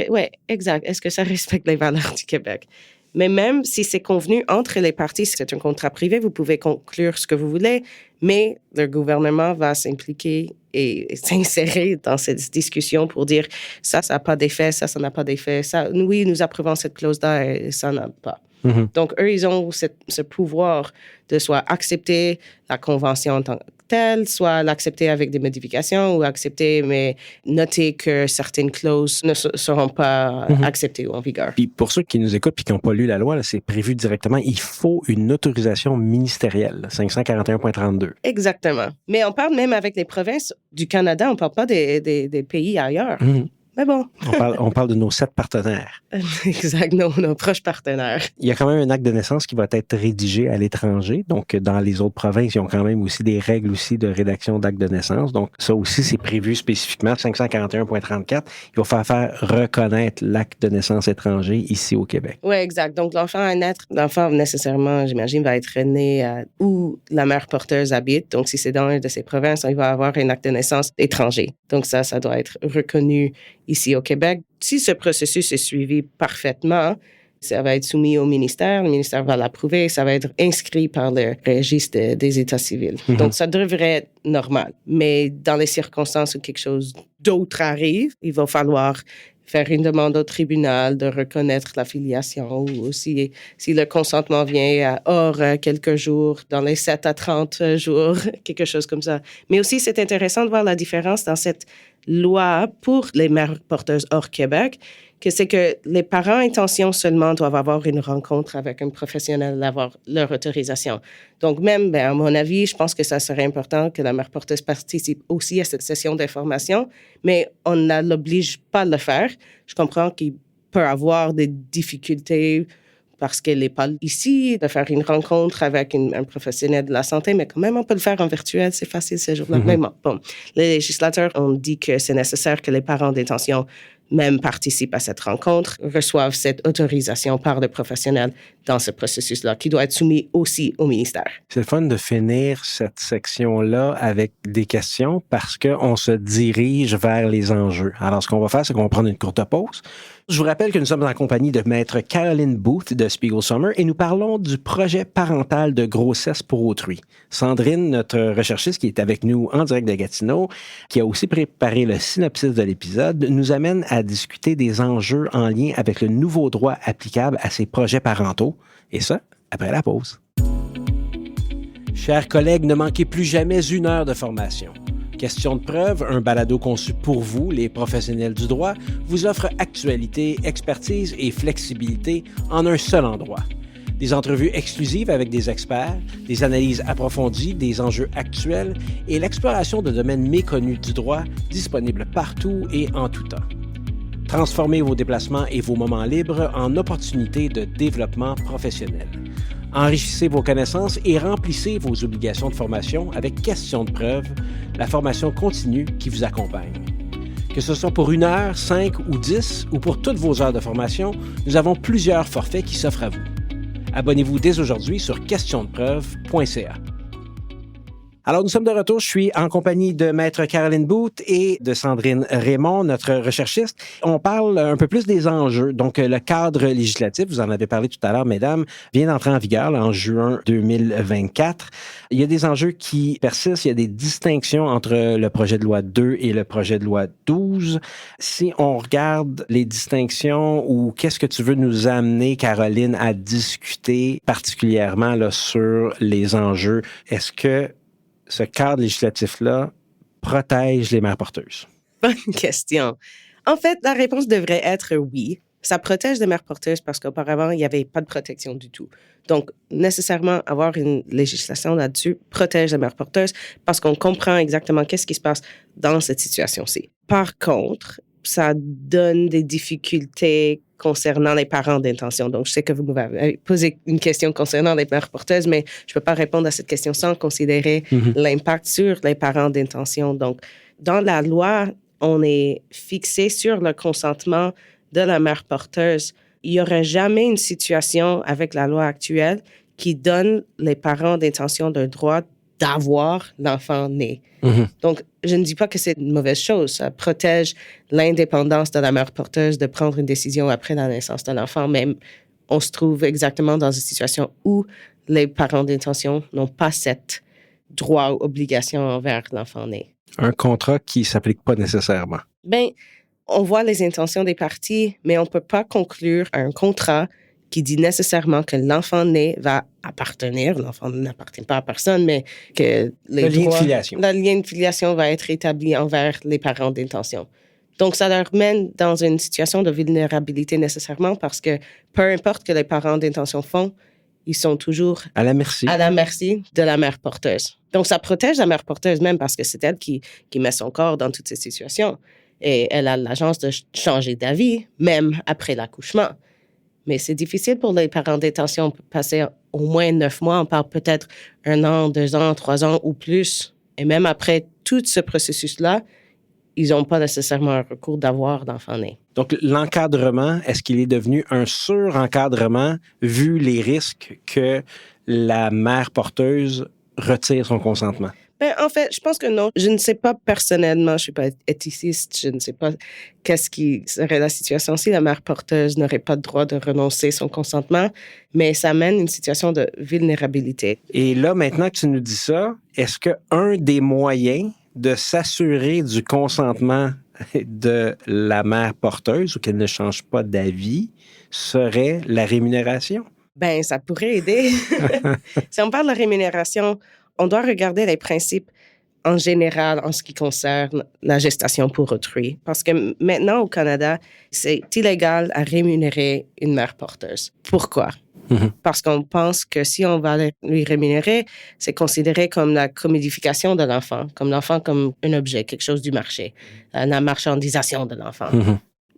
Oui, exact. Est-ce que ça respecte les valeurs du Québec? Mais même si c'est convenu entre les parties, c'est un contrat privé, vous pouvez conclure ce que vous voulez, mais le gouvernement va s'impliquer et s'insérer dans cette discussion pour dire ça n'a pas d'effet, ça n'a pas d'effet, ça, oui, nous approuvons cette clause-là et ça n'a pas. Donc, eux, ils ont ce pouvoir de soit accepter la convention en tant que tel, soit l'accepter avec des modifications ou accepter, mais noter que certaines clauses ne seront pas acceptées ou en vigueur. Puis pour ceux qui nous écoutent et qui n'ont pas lu la loi, là, c'est prévu directement. Il faut une autorisation ministérielle, 541.32. Exactement. Mais on parle même avec les provinces du Canada, on ne parle pas des pays ailleurs. Mais bon. On parle de nos 7 partenaires. Exact, nos proches partenaires. Il y a quand même un acte de naissance qui va être rédigé à l'étranger. Donc, dans les autres provinces, ils ont quand même aussi des règles aussi de rédaction d'acte de naissance. Donc, ça aussi, c'est prévu spécifiquement. 541.34, il va faire reconnaître l'acte de naissance étranger ici au Québec. Oui, exact. Donc, l'enfant nécessairement, j'imagine, va être né où la mère porteuse habite. Donc, si c'est dans une de ces provinces, il va avoir un acte de naissance étranger. Donc, ça doit être reconnu ici au Québec. Si ce processus est suivi parfaitement, ça va être soumis au ministère. Le ministère va l'approuver. Ça va être inscrit par le registre des états civils. Donc, ça devrait être normal. Mais dans les circonstances où quelque chose d'autre arrive, il va falloir faire une demande au tribunal de reconnaître la filiation ou si le consentement vient hors quelques jours, dans les 7 à 30 jours, quelque chose comme ça. Mais aussi, c'est intéressant de voir la différence dans cette loi pour les mères porteuses hors Québec, que c'est que les parents intention seulement doivent avoir une rencontre avec un professionnel, avoir leur autorisation. Donc même, à mon avis, je pense que ça serait important que la mère porteuse participe aussi à cette session d'information, mais on ne l'oblige pas à le faire. Je comprends qu'il peut avoir des difficultés parce qu'elle n'est pas ici, de faire une rencontre avec un professionnel de la santé, mais quand même, on peut le faire en virtuel, c'est facile ces jours-là. Mais bon, les législateurs ont dit que c'est nécessaire que les parents d'intention même participent à cette rencontre, reçoivent cette autorisation par le professionnel dans ce processus-là, qui doit être soumis aussi au ministère. C'est le fun de finir cette section-là avec des questions parce qu'on se dirige vers les enjeux. Alors, ce qu'on va faire, c'est qu'on va prendre une courte pause. Je vous rappelle que nous sommes en compagnie de Maître Caroline Booth de Spiegel Summer et nous parlons du projet parental de grossesse pour autrui. Sandrine, notre recherchiste qui est avec nous en direct de Gatineau, qui a aussi préparé le synopsis de l'épisode, nous amène à discuter des enjeux en lien avec le nouveau droit applicable à ces projets parentaux. Et ça, après la pause. Chers collègues, ne manquez plus jamais une heure de formation. Question de preuve, un balado conçu pour vous, les professionnels du droit, vous offre actualité, expertise et flexibilité en un seul endroit. Des entrevues exclusives avec des experts, des analyses approfondies des enjeux actuels et l'exploration de domaines méconnus du droit disponibles partout et en tout temps. Transformez vos déplacements et vos moments libres en opportunités de développement professionnel. Enrichissez vos connaissances et remplissez vos obligations de formation avec Question de preuve, la formation continue qui vous accompagne. Que ce soit pour 1 heure, 5 ou 10, ou pour toutes vos heures de formation, nous avons plusieurs forfaits qui s'offrent à vous. Abonnez-vous dès aujourd'hui sur questiondepreuve.ca. Alors, nous sommes de retour. Je suis en compagnie de Maître Caroline Booth et de Sandrine Raymond, notre recherchiste. On parle un peu plus des enjeux. Donc, le cadre législatif, vous en avez parlé tout à l'heure, mesdames, vient d'entrer en vigueur là, en juin 2024. Il y a des enjeux qui persistent. Il y a des distinctions entre le projet de loi 2 et le projet de loi 12. Si on regarde les distinctions ou qu'est-ce que tu veux nous amener, Caroline, à discuter particulièrement là, sur les enjeux, est-ce que ce cadre législatif-là protège les mères porteuses? Bonne question. En fait, la réponse devrait être oui. Ça protège les mères porteuses parce qu'auparavant, il n'y avait pas de protection du tout. Donc, nécessairement, avoir une législation là-dessus protège les mères porteuses parce qu'on comprend exactement qu'est-ce qui se passe dans cette situation-ci. Par contre, ça donne des difficultés concernant les parents d'intention. Donc, je sais que vous m'avez posé une question concernant les mères porteuses, mais je ne peux pas répondre à cette question sans considérer l'impact sur les parents d'intention. Donc, dans la loi, on est fixé sur le consentement de la mère porteuse. Il n'y aurait jamais une situation avec la loi actuelle qui donne les parents d'intention le droit d'avoir l'enfant né. Donc, je ne dis pas que c'est une mauvaise chose. Ça protège l'indépendance de la mère porteuse de prendre une décision après la naissance de l'enfant, mais on se trouve exactement dans une situation où les parents d'intention n'ont pas cet droit ou obligation envers l'enfant né. Un contrat qui ne s'applique pas nécessairement. Bien, on voit les intentions des parties, mais on ne peut pas conclure un contrat qui dit nécessairement que l'enfant né va appartenir. L'enfant n'appartient pas à personne, mais que le lien de filiation. Le lien de filiation va être établi envers les parents d'intention. Donc, ça leur mène dans une situation de vulnérabilité nécessairement parce que peu importe que les parents d'intention font, ils sont toujours à la merci de la mère porteuse. Donc, ça protège la mère porteuse même parce que c'est elle qui met son corps dans toutes ces situations. Et elle a l'agence de changer d'avis, même après l'accouchement. Mais c'est difficile pour les parents d'intention de passer au moins 9 mois. On parle peut-être 1 an, 2 ans, 3 ans ou plus. Et même après tout ce processus-là, ils n'ont pas nécessairement un recours d'avoir d'enfant né. Donc, l'encadrement, est-ce qu'il est devenu un surencadrement vu les risques que la mère porteuse retire son consentement? Ben, en fait, je pense que non. Je ne sais pas personnellement, je ne suis pas éthiciste, je ne sais pas qu'est-ce qui serait la situation si la mère porteuse n'aurait pas le droit de renoncer son consentement, mais ça mène une situation de vulnérabilité. Et là, maintenant que tu nous dis ça, est-ce qu'un des moyens de s'assurer du consentement de la mère porteuse ou qu'elle ne change pas d'avis serait la rémunération? Ben, ça pourrait aider. Si on parle de la rémunération, on doit regarder les principes en général en ce qui concerne la gestation pour autrui. Parce que maintenant, au Canada, c'est illégal à rémunérer une mère porteuse. Pourquoi? Parce qu'on pense que si on va lui rémunérer, c'est considéré comme la commodification de l'enfant comme un objet, quelque chose du marché, la marchandisation de l'enfant.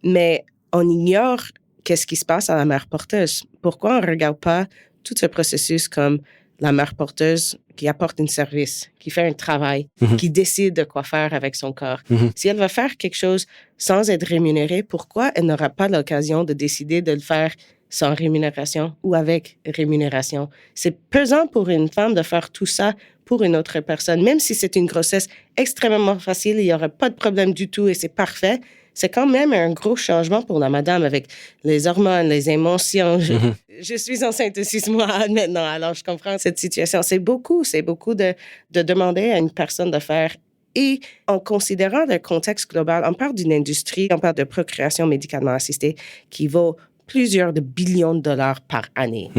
Mais on ignore qu'est-ce qui se passe à la mère porteuse. Pourquoi on ne regarde pas tout ce processus comme la mère porteuse qui apporte un service, qui fait un travail, qui décide de quoi faire avec son corps. Si elle va faire quelque chose sans être rémunérée, pourquoi elle n'aura pas l'occasion de décider de le faire sans rémunération ou avec rémunération? C'est pesant pour une femme de faire tout ça pour une autre personne. Même si c'est une grossesse extrêmement facile, il n'y aurait pas de problème du tout et c'est parfait, c'est quand même un gros changement pour la madame avec les hormones, les émotions. Je suis enceinte de 6 mois maintenant, alors je comprends cette situation. C'est beaucoup de demander à une personne de faire. Et en considérant le contexte global, on parle d'une industrie, on parle de procréation médicalement assistée qui vaut plusieurs de billions de dollars par année.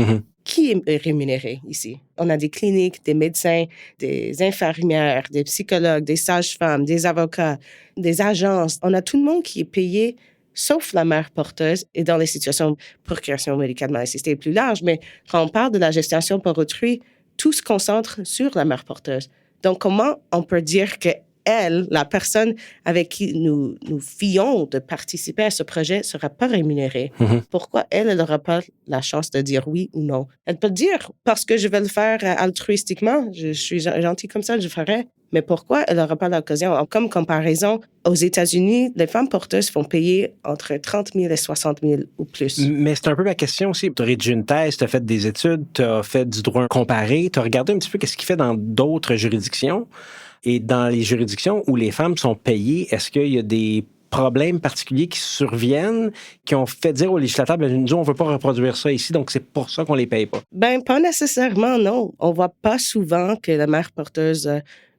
Qui est rémunéré ici? On a des cliniques, des médecins, des infirmières, des psychologues, des sages-femmes, des avocats, des agences. On a tout le monde qui est payé, sauf la mère porteuse. Et dans les situations de procréation médicalement assistée plus large, mais quand on parle de la gestation pour autrui, tout se concentre sur la mère porteuse. Donc, comment on peut dire que elle, la personne avec qui nous fions de participer à ce projet, ne sera pas rémunérée? Pourquoi elle n'aura pas la chance de dire oui ou non? Elle peut dire, parce que je vais le faire altruistiquement, je suis gentille comme ça, je ferai. Mais pourquoi elle n'aura pas l'occasion? Comme comparaison, aux États-Unis, les femmes porteuses font payer entre 30 000 et 60 000 ou plus. Mais c'est un peu ma question aussi. Tu as rédigé une thèse, tu as fait des études, tu as fait du droit comparé, tu as regardé un petit peu ce qu'il fait dans d'autres juridictions. Et dans les juridictions où les femmes sont payées, est-ce qu'il y a des problèmes particuliers qui surviennent, qui ont fait dire aux législateurs, nous, on ne veut pas reproduire ça ici, donc c'est pour ça qu'on les paye pas? Ben, pas nécessairement, non. On voit pas souvent que la mère porteuse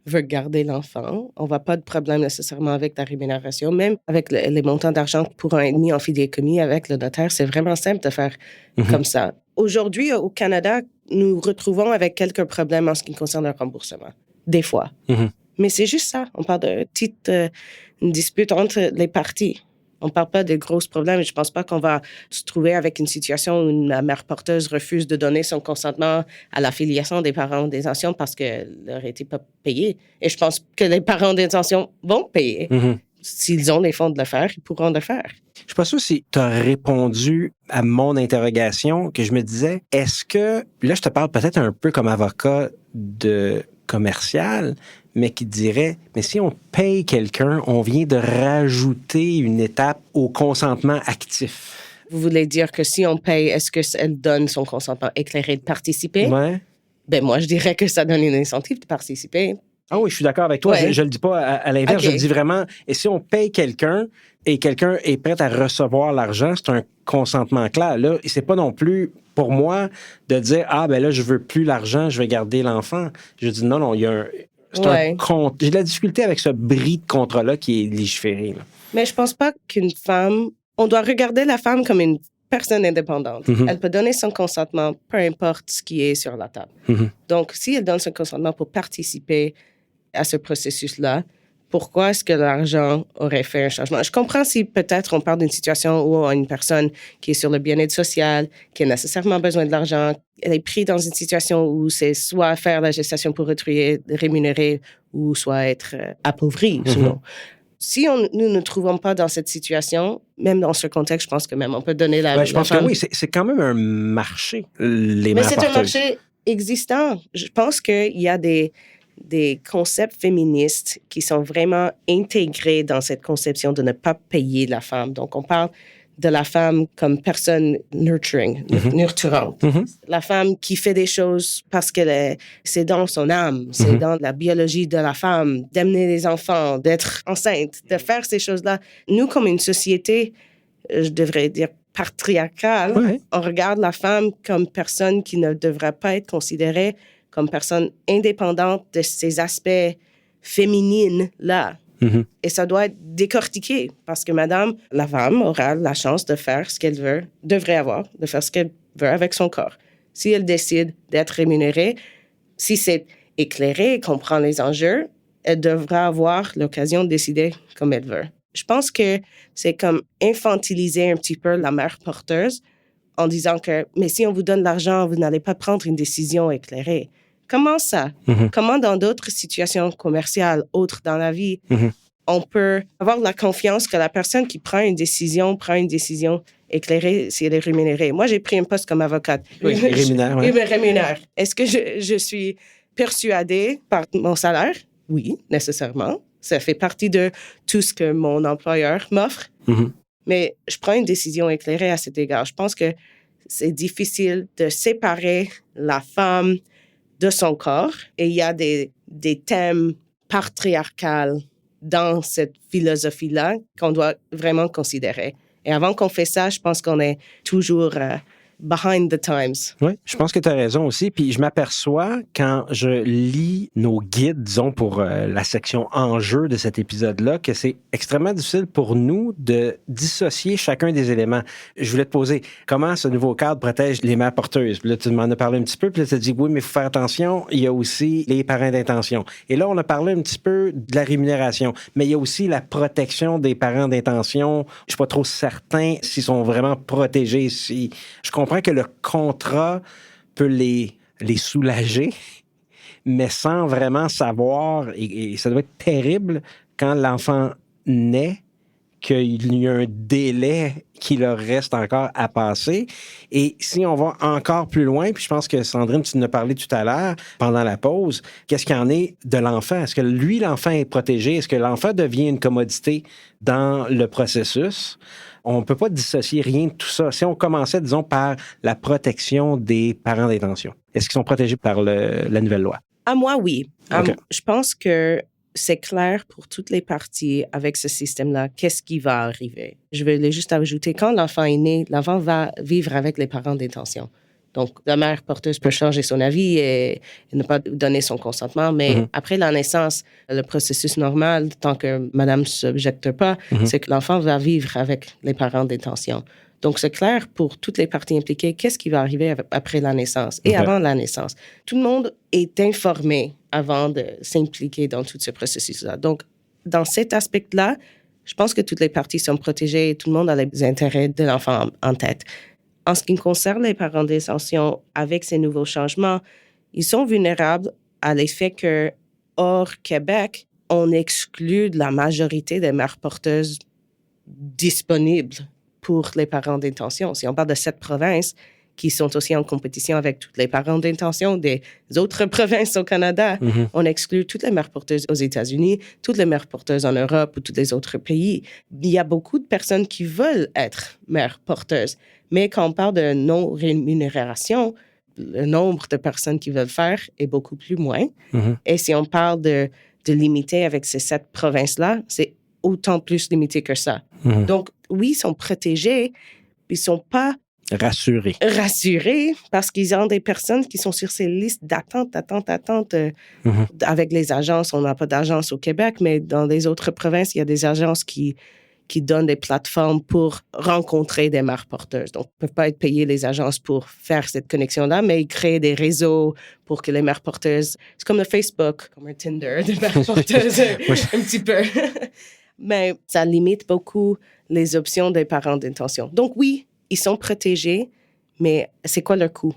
veut garder l'enfant. On voit pas de problème nécessairement avec la rémunération, même avec les montants d'argent pour un demi en fidéicommis avec le notaire. C'est vraiment simple de faire comme ça. Aujourd'hui, au Canada, nous retrouvons avec quelques problèmes en ce qui concerne le remboursement. Des fois. Mais c'est juste ça. On parle de petite une dispute entre les parties. On ne parle pas de gros problèmes. Je ne pense pas qu'on va se trouver avec une situation où la mère porteuse refuse de donner son consentement à la filiation des parents d'intention parce qu'elle n'aurait été pas payée. Et je pense que les parents d'intention vont payer. S'ils ont les fonds de le faire, ils pourront le faire. Je ne suis pas sûr si tu as répondu à mon interrogation que je me disais, est-ce que, là je te parle peut-être un peu comme avocat de commercial, mais qui dirait, mais si on paye quelqu'un, on vient de rajouter une étape au consentement actif. Vous voulez dire que si on paye, est-ce qu'elle donne son consentement éclairé de participer? Ouais. Ben moi, je dirais que ça donne une incentive de participer. Ah oui, je suis d'accord avec toi. Ouais. Je le dis pas à l'inverse. Okay. Je le dis vraiment, et si on paye quelqu'un et quelqu'un est prêt à recevoir l'argent, c'est un consentement clair. Là, c'est pas non plus pour moi de dire, ah ben là, je veux plus l'argent, je vais garder l'enfant. Je dis non, il y a un... J'ai de la difficulté avec ce bris de contrat-là qui est légiféré. Là. Mais je pense pas qu'une femme... On doit regarder la femme comme une personne indépendante. Elle peut donner son consentement, peu importe ce qui est sur la table. Donc, si elle donne son consentement pour participer à ce processus-là, pourquoi est-ce que l'argent aurait fait un changement? Je comprends si peut-être on parle d'une situation où on a une personne qui est sur le bien-être social, qui a nécessairement besoin de l'argent, elle est prise dans une situation où c'est soit faire la gestation pour être rémunérée ou soit être appauvrie, souvent. Si nous ne nous trouvons pas dans cette situation, même dans ce contexte, je pense que même on peut donner la... Je pense que oui, c'est quand même un marché, les Mais mères porteuses. C'est un marché existant. Je pense qu'il y a des concepts féministes qui sont vraiment intégrés dans cette conception de ne pas payer la femme. Donc, on parle de la femme comme personne nurturing, nurturante. La femme qui fait des choses parce que c'est dans son âme, c'est dans la biologie de la femme, d'amener les enfants, d'être enceinte, de faire ces choses-là. Nous, comme une société, je devrais dire patriarcale, on regarde la femme comme personne qui ne devrait pas être considérée comme personne indépendante de ces aspects féminines-là. Et ça doit être décortiqué parce que madame, la femme aura la chance de faire ce qu'elle veut, devrait avoir, de faire ce qu'elle veut avec son corps. Si elle décide d'être rémunérée, si c'est éclairé, comprend les enjeux, elle devra avoir l'occasion de décider comme elle veut. Je pense que c'est comme infantiliser un petit peu la mère porteuse en disant que, mais si on vous donne l'argent, vous n'allez pas prendre une décision éclairée. Comment ça? Comment dans d'autres situations commerciales, autres dans la vie, on peut avoir la confiance que la personne qui prend une décision éclairée si elle est rémunérée? Moi, j'ai pris un poste comme avocate. Oui, rémunère. Il me rémunère. Est-ce que je suis persuadée par mon salaire? Oui, nécessairement. Ça fait partie de tout ce que mon employeur m'offre. Mais je prends une décision éclairée à cet égard. Je pense que c'est difficile de séparer la femme de son corps. Et il y a des thèmes patriarcaux dans cette philosophie-là qu'on doit vraiment considérer. Et avant qu'on fait ça, je pense qu'on est toujours behind the times. Oui, je pense que tu as raison aussi. Puis je m'aperçois quand je lis nos guides, disons, pour la section enjeux de cet épisode-là, que c'est extrêmement difficile pour nous de dissocier chacun des éléments. Je voulais te poser, comment ce nouveau cadre protège les mères porteuses? Puis là, tu m'en as parlé un petit peu, puis là, tu as dit, oui, mais il faut faire attention, il y a aussi les parents d'intention. Et là, on a parlé un petit peu de la rémunération, mais il y a aussi la protection des parents d'intention. Je ne suis pas trop certain s'ils sont vraiment protégés. Je comprends que le contrat peut les soulager, mais sans vraiment savoir, et ça doit être terrible quand l'enfant naît, qu'il y a un délai qui leur reste encore à passer. Et si on va encore plus loin, puis je pense que Sandrine, tu en as parlé tout à l'heure, pendant la pause, qu'est-ce qu'il y en est de l'enfant? Est-ce que lui, l'enfant est protégé? Est-ce que l'enfant devient une commodité dans le processus? On ne peut pas dissocier rien de tout ça. Si on commençait, disons, par la protection des parents d'intention, est-ce qu'ils sont protégés par la nouvelle loi? À moi, oui. Okay. Je pense que c'est clair pour toutes les parties avec ce système-là, qu'est-ce qui va arriver. Je vais juste ajouter, quand l'enfant est né, l'enfant va vivre avec les parents d'intention. Donc, la mère porteuse peut changer son avis et ne pas donner son consentement, mais après la naissance, le processus normal, tant que madame ne s'objecte pas, c'est que l'enfant va vivre avec les parents d'intention. Donc, c'est clair pour toutes les parties impliquées, qu'est-ce qui va arriver après la naissance et avant la naissance. Tout le monde est informé avant de s'impliquer dans tout ce processus-là. Donc, dans cet aspect-là, je pense que toutes les parties sont protégées et tout le monde a les intérêts de l'enfant en tête. En ce qui concerne les parents d'intention, avec ces nouveaux changements, ils sont vulnérables à l'effet que, hors Québec, on exclut de la majorité des mères porteuses disponibles pour les parents d'intention. Si on parle de 7 provinces qui sont aussi en compétition avec tous les parents d'intention des autres provinces au Canada, on exclut toutes les mères porteuses aux États-Unis, toutes les mères porteuses en Europe ou tous les autres pays. Il y a beaucoup de personnes qui veulent être mères porteuses, mais quand on parle de non-rémunération, le nombre de personnes qui veulent faire est beaucoup plus moins. Et si on parle de limiter avec ces 7 provinces-là, c'est autant plus limité que ça. Donc, oui, ils sont protégés, ils ne sont pas rassurés parce qu'ils ont des personnes qui sont sur ces listes d'attente avec les agences. On n'a pas d'agence au Québec, mais dans les autres provinces, il y a des agences qui qui donnent des plateformes pour rencontrer des mères porteuses. Donc, ils ne peuvent pas être payés les agences pour faire cette connexion-là, mais ils créent des réseaux pour que les mères porteuses... C'est comme le Facebook, comme un Tinder des mères porteuses, un petit peu. Mais ça limite beaucoup les options des parents d'intention. Donc oui, ils sont protégés, mais c'est quoi leur coût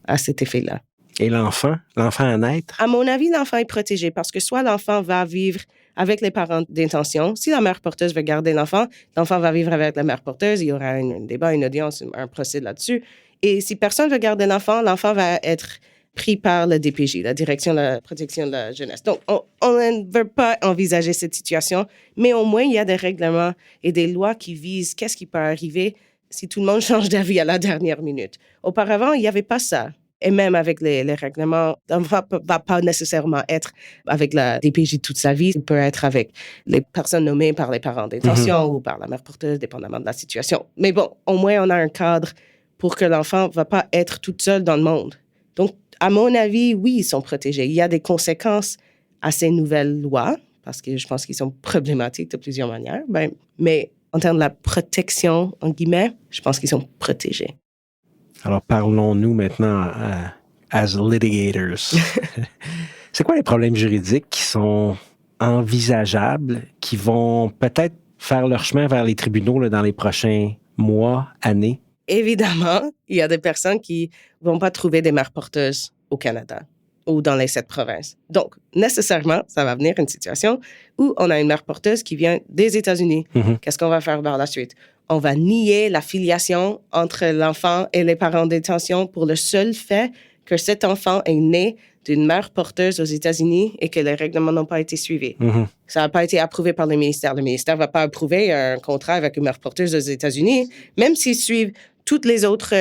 à cet effet-là? Et l'enfant à naître? À mon avis, l'enfant est protégé parce que soit l'enfant va vivre avec les parents d'intention. Si la mère porteuse veut garder l'enfant va vivre avec la mère porteuse. Il y aura un débat, une audience, un procès là-dessus. Et si personne veut garder l'enfant va être pris par le DPJ, la Direction de la protection de la jeunesse. Donc, on ne veut pas envisager cette situation, mais au moins, il y a des règlements et des lois qui visent qu'est-ce qui peut arriver si tout le monde change d'avis à la dernière minute. Auparavant, il n'y avait pas ça. Et même avec les règlements, l'enfant ne va pas nécessairement être avec la DPJ toute sa vie. Il peut être avec les personnes nommées par les parents d'intention ou par la mère porteuse, dépendamment de la situation. Mais bon, au moins, on a un cadre pour que l'enfant ne va pas être toute seule dans le monde. Donc, à mon avis, oui, ils sont protégés. Il y a des conséquences à ces nouvelles lois, parce que je pense qu'ils sont problématiques de plusieurs manières. Mais en termes de la protection, en guillemets, je pense qu'ils sont protégés. Alors, parlons-nous maintenant as litigators. C'est quoi les problèmes juridiques qui sont envisageables, qui vont peut-être faire leur chemin vers les tribunaux là, dans les prochains mois, années? Évidemment, il y a des personnes qui ne vont pas trouver des mères porteuses au Canada ou dans les 7 provinces. Donc, nécessairement, ça va venir une situation où on a une mère porteuse qui vient des États-Unis. Qu'est-ce qu'on va faire par la suite? On va nier la filiation entre l'enfant et les parents d'intention pour le seul fait que cet enfant est né d'une mère porteuse aux États-Unis et que les règlements n'ont pas été suivis. Ça n'a pas été approuvé par le ministère. Le ministère ne va pas approuver un contrat avec une mère porteuse aux États-Unis, même s'ils suivent tous les autres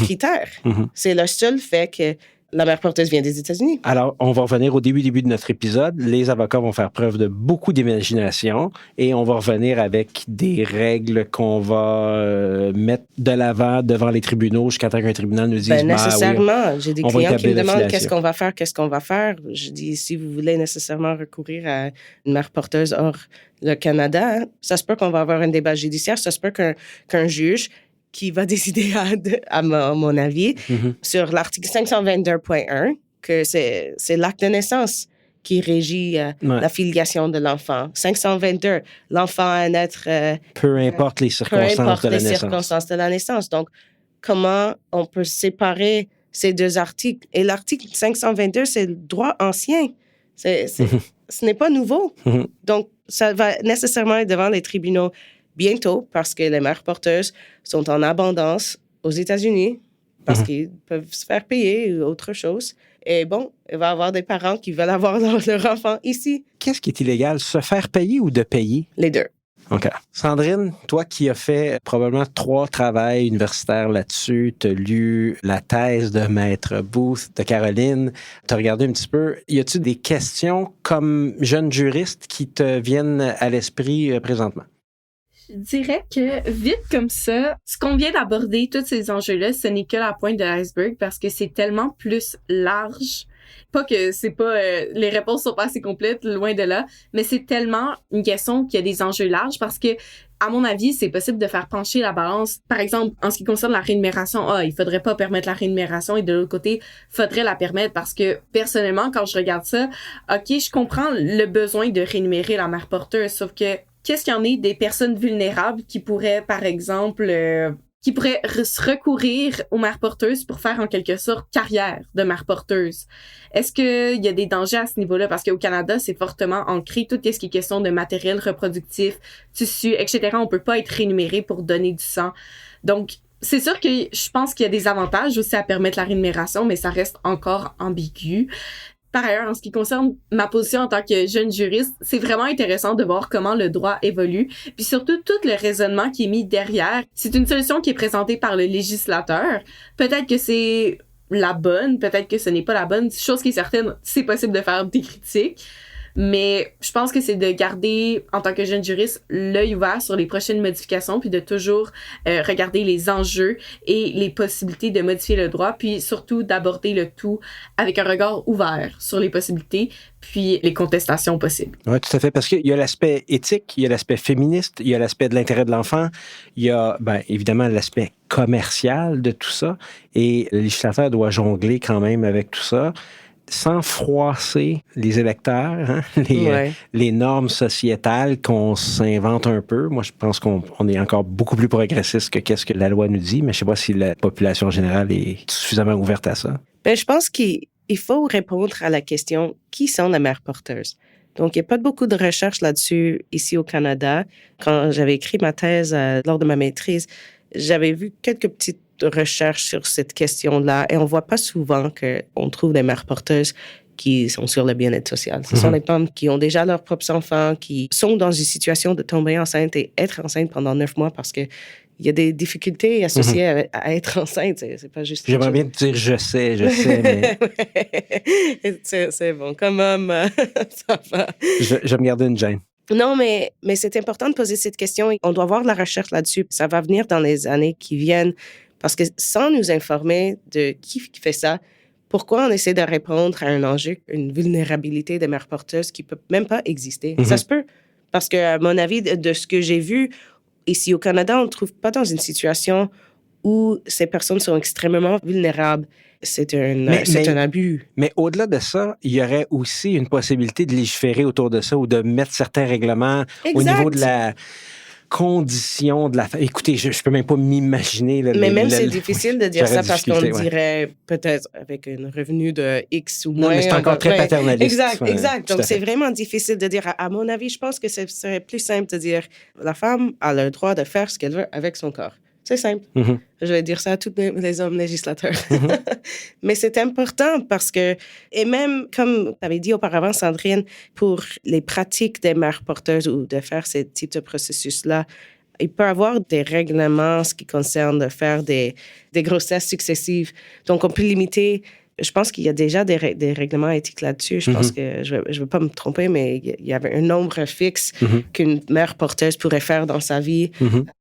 critères. C'est le seul fait que la mère porteuse vient des États-Unis. Alors, on va revenir au début de notre épisode. Les avocats vont faire preuve de beaucoup d'imagination et on va revenir avec des règles qu'on va mettre de l'avant devant les tribunaux jusqu'à temps qu'un tribunal nous dise... nécessairement. Oui, j'ai des clients qui me demandent qu'est-ce qu'on va faire. Je dis, si vous voulez nécessairement recourir à une mère porteuse hors le Canada, ça se peut qu'on va avoir un débat judiciaire, ça se peut qu'un juge qui va décider, à mon avis, sur l'article 522.1, que c'est l'acte de naissance qui régit la filiation de l'enfant. 522, l'enfant à naître... peu importe les circonstances de la naissance. Donc, comment on peut séparer ces deux articles? Et l'article 522, c'est le droit ancien. Ce n'est pas nouveau. Donc, ça va nécessairement être devant les tribunaux bientôt, parce que les mères porteuses sont en abondance aux États-Unis, parce qu'ils peuvent se faire payer ou autre chose. Et bon, il va y avoir des parents qui veulent avoir leur enfant ici. Qu'est-ce qui est illégal, se faire payer ou de payer? Les deux. OK. Sandrine, toi qui as fait probablement 3 travails universitaires là-dessus, tu as lu la thèse de Maître Booth, de Caroline, tu as regardé un petit peu. Y a-t-il des questions comme jeune juriste qui te viennent à l'esprit présentement? Je dirais que, vite comme ça, ce qu'on vient d'aborder, tous ces enjeux-là, ce n'est que la pointe de l'iceberg parce que c'est tellement plus large. Pas que c'est pas... les réponses sont pas assez complètes, loin de là, mais c'est tellement une question qui a des enjeux larges parce que, à mon avis, c'est possible de faire pencher la balance. Par exemple, en ce qui concerne la rémunération, il faudrait pas permettre la rémunération et de l'autre côté, faudrait la permettre parce que, personnellement, quand je regarde ça, OK, je comprends le besoin de rémunérer la mère porteuse, sauf que qu'est-ce qu'il y en est des personnes vulnérables qui pourraient, par exemple, recourir aux mères porteuses pour faire en quelque sorte carrière de mère porteuse? Est-ce qu'il y a des dangers à ce niveau-là? Parce qu'au Canada, c'est fortement ancré. Tout ce qui est question de matériel reproductif, tissu, etc. On peut pas être rémunéré pour donner du sang. Donc, c'est sûr que je pense qu'il y a des avantages aussi à permettre la rémunération, mais ça reste encore ambigu. Par ailleurs, en ce qui concerne ma position en tant que jeune juriste, c'est vraiment intéressant de voir comment le droit évolue, puis surtout tout le raisonnement qui est mis derrière. C'est une solution qui est présentée par le législateur. Peut-être que c'est la bonne, peut-être que ce n'est pas la bonne. Chose qui est certaine, c'est possible de faire des critiques. Mais je pense que c'est de garder, en tant que jeune juriste, l'œil ouvert sur les prochaines modifications, puis de toujours regarder les enjeux et les possibilités de modifier le droit, puis surtout d'aborder le tout avec un regard ouvert sur les possibilités, puis les contestations possibles. Oui, tout à fait, parce qu'il y a l'aspect éthique, il y a l'aspect féministe, il y a l'aspect de l'intérêt de l'enfant, il y a, évidemment, l'aspect commercial de tout ça, et le législateur doit jongler quand même avec tout ça, sans froisser les électeurs, hein, les normes sociétales qu'on s'invente un peu. Moi, je pense qu'on est encore beaucoup plus progressiste que qu'est-ce que la loi nous dit, mais je ne sais pas si la population générale est suffisamment ouverte à ça. Ben, je pense qu'il faut répondre à la question « Qui sont les mères porteuses? » Donc, il n'y a pas beaucoup de recherches là-dessus ici au Canada. Quand j'avais écrit ma thèse lors de ma maîtrise, j'avais vu quelques petites recherches sur cette question-là et on ne voit pas souvent qu'on trouve des mères porteuses qui sont sur le bien-être social. Ce sont les femmes qui ont déjà leurs propres enfants, qui sont dans une situation de tomber enceinte et être enceinte pendant 9 mois parce que il y a des difficultés associées à être enceinte. C'est pas juste... J'aimerais bien te dire « je sais, mais... » C'est bon. Comme homme, ça va. Je vais me garder une gêne. Non, mais c'est important de poser cette question. On doit voir de la recherche là-dessus. Ça va venir dans les années qui viennent parce que sans nous informer de qui fait ça, pourquoi on essaie de répondre à un enjeu, une vulnérabilité des mères porteuses qui ne peut même pas exister? Ça se peut. Parce que, à mon avis, de ce que j'ai vu, ici au Canada, on ne trouve pas dans une situation où ces personnes sont extrêmement vulnérables. C'est un abus. Mais au-delà de ça, il y aurait aussi une possibilité de légiférer autour de ça ou de mettre certains règlements au niveau de la condition de la femme. Écoutez, je peux même pas m'imaginer. C'est difficile de dire ça parce qu'on dirait peut-être avec un revenu de X ou moins. Non, mais c'est encore très paternaliste. Exact. Donc, c'est vraiment difficile de dire. À mon avis, je pense que ce serait plus simple de dire la femme a le droit de faire ce qu'elle veut avec son corps. C'est simple. Je vais dire ça à tous les hommes législateurs. Mais c'est important parce que, et même comme tu avais dit auparavant, Sandrine, pour les pratiques des mères porteuses ou de faire ce type de processus-là, il peut y avoir des règlements ce qui concerne de faire des grossesses successives. Donc, on peut limiter. Je pense qu'il y a déjà des règlements éthiques là-dessus. Je pense que, je ne veux pas me tromper, mais il y avait un nombre fixe qu'une mère porteuse pourrait faire dans sa vie.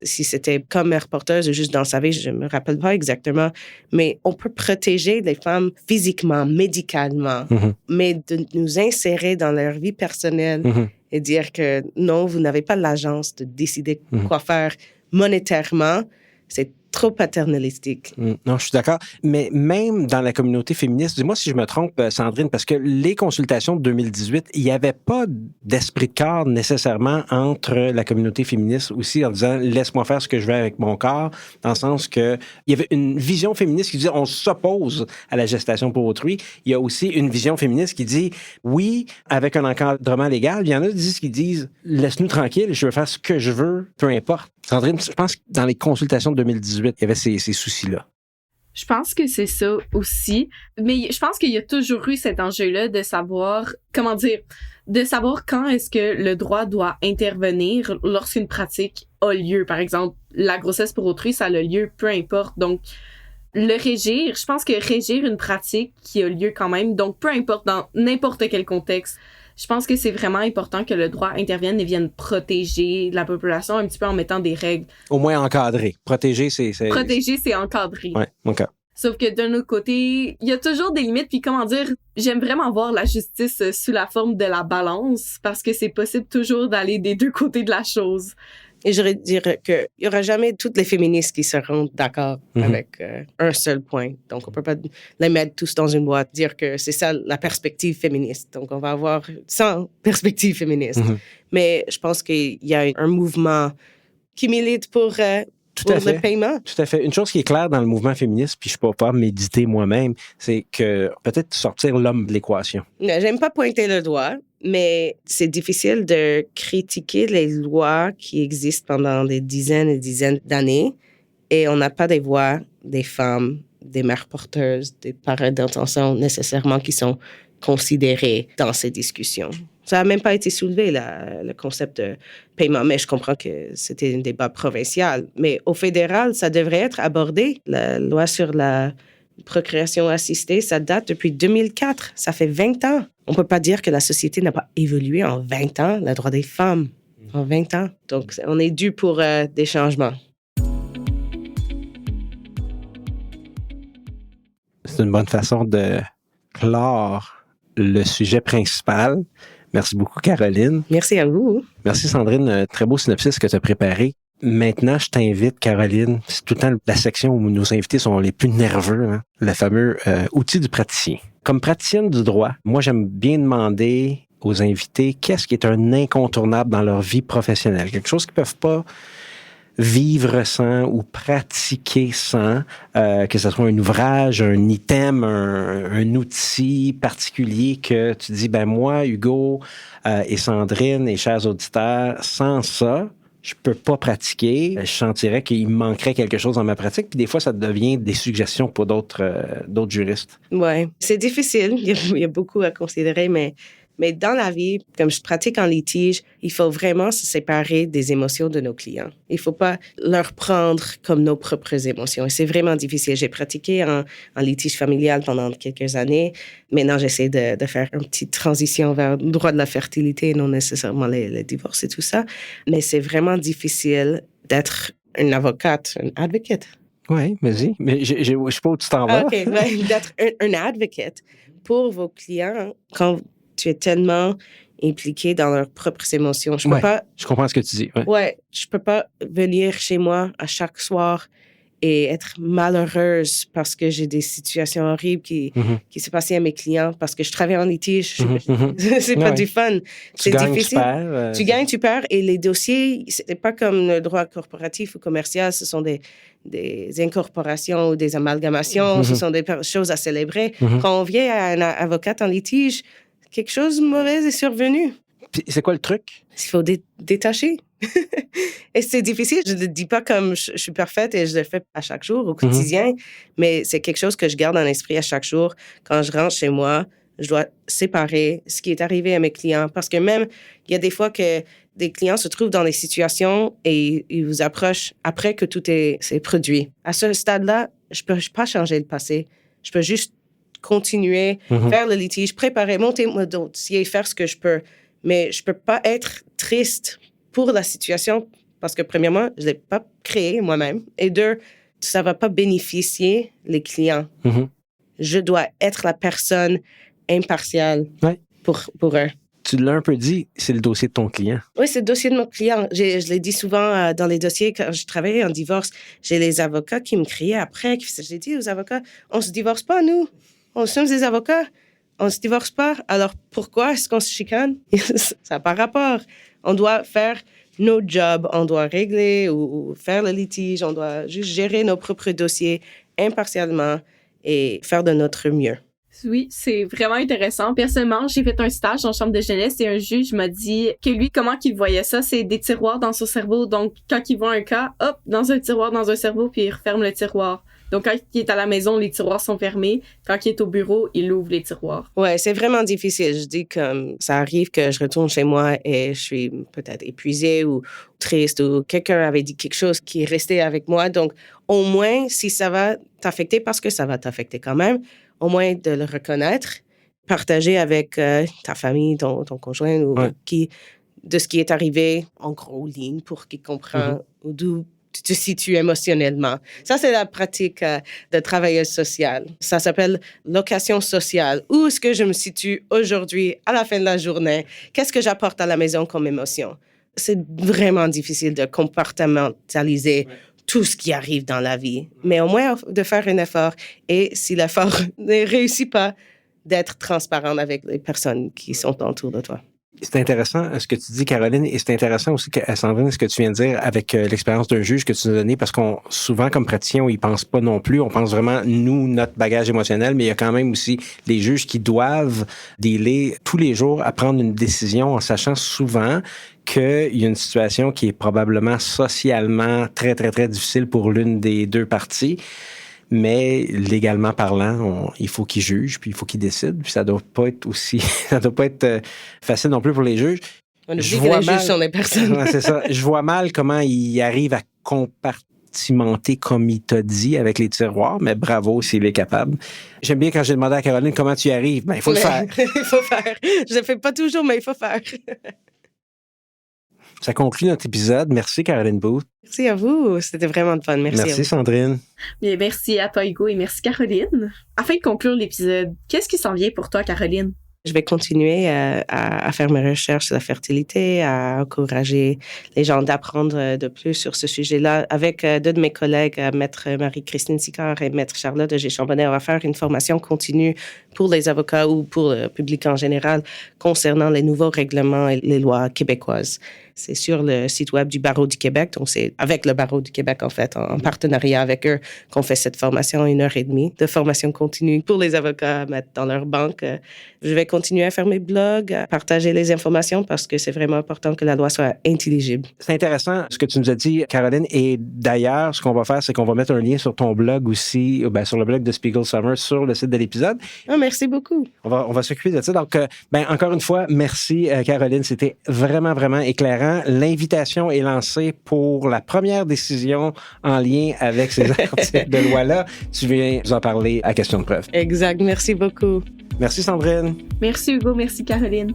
Si c'était comme mère porteuse ou juste dans sa vie, je ne me rappelle pas exactement. Mais on peut protéger les femmes physiquement, médicalement, mais de nous insérer dans leur vie personnelle et dire que non, vous n'avez pas l'agence de décider quoi faire monétairement, c'est trop paternalistique. Non, je suis d'accord. Mais même dans la communauté féministe, dis-moi si je me trompe, Sandrine, parce que les consultations de 2018, il n'y avait pas d'esprit de corps nécessairement entre la communauté féministe aussi en disant « laisse-moi faire ce que je veux avec mon corps », dans le sens que il y avait une vision féministe qui disait « on s'oppose à la gestation pour autrui ». Il y a aussi une vision féministe qui dit « oui, avec un encadrement légal ». Il y en a qui disent « laisse-nous tranquille, je veux faire ce que je veux, peu importe ». Sandrine, je pense que dans les consultations de 2018, il y avait ces soucis-là. Je pense que c'est ça aussi. Mais je pense qu'il y a toujours eu cet enjeu-là de savoir, de savoir quand est-ce que le droit doit intervenir lorsqu'une pratique a lieu. Par exemple, la grossesse pour autrui, ça a lieu, peu importe. Donc, je pense que régir une pratique qui a lieu quand même, donc peu importe dans n'importe quel contexte, je pense que c'est vraiment important que le droit intervienne et vienne protéger la population un petit peu en mettant des règles. Au moins encadrer. Protéger, c'est... Protéger, c'est encadrer. Oui, OK. Sauf que d'un autre côté, il y a toujours des limites. Puis j'aime vraiment voir la justice sous la forme de la balance parce que c'est possible toujours d'aller des deux côtés de la chose. Et je dirais qu'il n'y aura jamais toutes les féministes qui seront d'accord avec un seul point. Donc, on ne peut pas les mettre tous dans une boîte, dire que c'est ça la perspective féministe. Donc, on va avoir 100 perspectives féministes. Mais je pense qu'il y a un mouvement qui milite pour le paiement. Tout à fait. Une chose qui est claire dans le mouvement féministe, puis je ne peux pas méditer moi-même, c'est que peut-être sortir l'homme de l'équation. J'aime pas pointer le doigt, mais c'est difficile de critiquer les lois qui existent pendant des dizaines et dizaines d'années et on n'a pas des voix des femmes, des mères porteuses, des parents d'intention nécessairement qui sont considérés dans ces discussions. Ça n'a même pas été soulevé, le concept de paiement, mais je comprends que c'était un débat provincial. Mais au fédéral, ça devrait être abordé. La loi sur la procréation assistée, ça date depuis 2004. Ça fait 20 ans. On ne peut pas dire que la société n'a pas évolué en 20 ans, le droit des femmes en 20 ans. Donc, on est dû pour des changements. C'est une bonne façon de clore le sujet principal. Merci beaucoup, Caroline. Merci à vous. Merci, Sandrine. Très beau synopsis que tu as préparé. Maintenant, je t'invite, Caroline, c'est tout le temps la section où nos invités sont les plus nerveux, hein, le fameux outil du praticien. Comme praticienne du droit, moi, j'aime bien demander aux invités qu'est-ce qui est un incontournable dans leur vie professionnelle, quelque chose qu'ils ne peuvent pas vivre sans ou pratiquer sans, que ce soit un ouvrage, un item, un outil particulier que tu dis, ben moi, Hugo et Sandrine et chers auditeurs, sans ça, je peux pas pratiquer. Je sentirais qu'il me manquerait quelque chose dans ma pratique. Puis des fois, ça devient des suggestions pour d'autres juristes. Oui, c'est difficile. Il y a beaucoup à considérer, mais dans la vie, comme je pratique en litige, il faut vraiment se séparer des émotions de nos clients. Il ne faut pas leur prendre comme nos propres émotions. Et c'est vraiment difficile. J'ai pratiqué en litige familial pendant quelques années. Maintenant, j'essaie de faire une petite transition vers le droit de la fertilité, non nécessairement les divorces et tout ça. Mais c'est vraiment difficile d'être une avocate, une advocate. Oui, vas-y. Mais je ne sais pas où tu t'en vas. OK, ouais, d'être un advocate pour vos clients quand tu es tellement impliqué dans leurs propres émotions. Je peux pas. Je comprends ce que tu dis. Ouais, je peux pas venir chez moi à chaque soir et être malheureuse parce que j'ai des situations horribles qui se passaient à mes clients parce que je travaille en litige. C'est pas du fun. C'est difficile. Tu gagnes, tu perds. Et les dossiers, c'est pas comme le droit corporatif ou commercial. Ce sont des incorporations ou des amalgamations. Ce sont des choses à célébrer. Quand on vient à un avocat en litige, quelque chose de mauvais est survenu. Puis c'est quoi le truc? Il faut détacher. Et c'est difficile. Je ne le dis pas comme je suis parfaite et je le fais à chaque jour, au quotidien, mais c'est quelque chose que je garde en esprit à chaque jour. Quand je rentre chez moi, je dois séparer ce qui est arrivé à mes clients. Parce que même, il y a des fois que des clients se trouvent dans des situations et ils vous approchent après que tout c'est produit. À ce stade-là, je ne peux pas changer le passé. Je peux juste continuer, faire le litige, préparer, monter mon dossier, faire ce que je peux. Mais je ne peux pas être triste pour la situation parce que, premièrement, je ne l'ai pas créé moi-même. Et deux, ça ne va pas bénéficier les clients. Je dois être la personne impartiale pour eux. Tu l'as un peu dit, c'est le dossier de ton client. Oui, c'est le dossier de mon client. Je l'ai dit souvent dans les dossiers, quand je travaillais en divorce, j'ai les avocats qui me criaient après. J'ai dit aux avocats, on ne se divorce pas, nous. On sommes des avocats. On ne se divorce pas. Alors, pourquoi est-ce qu'on se chicane? Ça n'a pas rapport. On doit faire nos jobs. On doit régler ou faire le litige. On doit juste gérer nos propres dossiers impartialement et faire de notre mieux. Oui, c'est vraiment intéressant. Personnellement, j'ai fait un stage en chambre de jeunesse et un juge m'a dit que lui, comment qu'il voyait ça, c'est des tiroirs dans son cerveau. Donc, quand il voit un cas, hop, dans un tiroir, dans un cerveau, puis il referme le tiroir. Donc, quand il est à la maison, les tiroirs sont fermés. Quand il est au bureau, il ouvre les tiroirs. Ouais, c'est vraiment difficile. Je dis que ça arrive que je retourne chez moi et je suis peut-être épuisée ou triste ou quelqu'un avait dit quelque chose qui est resté avec moi. Donc, au moins, si ça va t'affecter, parce que ça va t'affecter quand même, au moins de le reconnaître, partager avec ta famille, ton conjoint ou de ce qui est arrivé en gros ligne pour qu'il comprenne d'où tu te situes émotionnellement. Ça, c'est la pratique de travailleuse sociale. Ça s'appelle location sociale. Où est-ce que je me situe aujourd'hui, à la fin de la journée? Qu'est-ce que j'apporte à la maison comme émotion? C'est vraiment difficile de compartimentaliser tout ce qui arrive dans la vie. Mais au moins, de faire un effort. Et si l'effort ne réussit pas, d'être transparent avec les personnes qui sont autour de toi. C'est intéressant ce que tu dis, Caroline, et c'est intéressant aussi, Sandrine, ce que tu viens de dire avec l'expérience d'un juge que tu nous as donné, parce qu'on, souvent, comme praticien, on y pense pas non plus. On pense vraiment, nous, notre bagage émotionnel, mais il y a quand même aussi les juges qui doivent dealer tous les jours à prendre une décision en sachant souvent qu'il y a une situation qui est probablement socialement très, très, très difficile pour l'une des deux parties. Mais légalement parlant, il faut qu'ils jugent, puis il faut qu'ils décident. Puis ça doit pas être aussi, ça doit pas être facile non plus pour les On oublie que les juges sont des personnes. C'est ça. Je vois mal comment ils arrivent à compartimenter comme il t'a dit avec les tiroirs, mais bravo s'il est capable. J'aime bien quand j'ai demandé à Caroline comment tu y arrives. Ben, il faut le faire. Il faut faire. Je le fais pas toujours, mais il faut faire. Ça conclut notre épisode. Merci, Caroline Booth. Merci à vous. C'était vraiment de fun. Merci à vous. Sandrine. Bien, merci à toi, Hugo, et merci, Caroline. Afin de conclure l'épisode, qu'est-ce qui s'en vient pour toi, Caroline? Je vais continuer à faire mes recherches sur la fertilité, à encourager les gens d'apprendre de plus sur ce sujet-là. Avec deux de mes collègues, Maître Marie-Christine Sicard et Maître Charlotte de G-Chambonnet, on va faire une formation continue pour les avocats ou pour le public en général concernant les nouveaux règlements et les lois québécoises. C'est sur le site web du Barreau du Québec. Donc, c'est avec le Barreau du Québec, en fait, en partenariat avec eux, qu'on fait cette formation, 1h30 de formation continue pour les avocats à mettre dans leur banque. Je vais continuer à faire mes blogs, à partager les informations parce que c'est vraiment important que la loi soit intelligible. C'est intéressant ce que tu nous as dit, Caroline. Et d'ailleurs, ce qu'on va faire, c'est qu'on va mettre un lien sur ton blog aussi, sur le blog de Spiegel Summer, sur le site de l'épisode. Oh, merci beaucoup. On va s'occuper de ça. Donc, encore une fois, merci, Caroline. C'était vraiment, vraiment éclairant. L'invitation est lancée pour la première décision en lien avec ces articles de loi-là. Tu viens nous en parler à question de preuve. Exact. Merci beaucoup. Merci, Sandrine. Merci, Hugo. Merci, Caroline.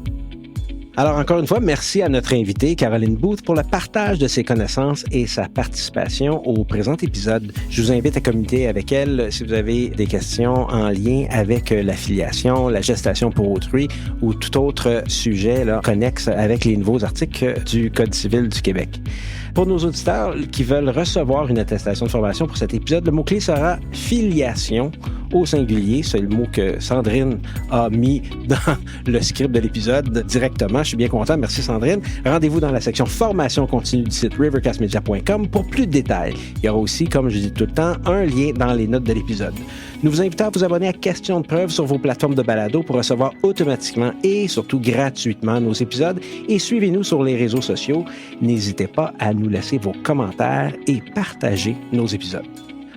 Alors, encore une fois, merci à notre invitée, Caroline Booth, pour le partage de ses connaissances et sa participation au présent épisode. Je vous invite à communiquer avec elle si vous avez des questions en lien avec l'affiliation, la gestation pour autrui ou tout autre sujet connexe avec les nouveaux articles du Code civil du Québec. Pour nos auditeurs qui veulent recevoir une attestation de formation pour cet épisode, le mot-clé sera « filiation » au singulier. C'est le mot que Sandrine a mis dans le script de l'épisode directement. Je suis bien content. Merci, Sandrine. Rendez-vous dans la section formation continue du site rivercastmedia.com pour plus de détails. Il y aura aussi, comme je dis tout le temps, un lien dans les notes de l'épisode. Nous vous invitons à vous abonner à Questions de preuve sur vos plateformes de balado pour recevoir automatiquement et surtout gratuitement nos épisodes. Et suivez-nous sur les réseaux sociaux. N'hésitez pas à nous laisser vos commentaires et partager nos épisodes.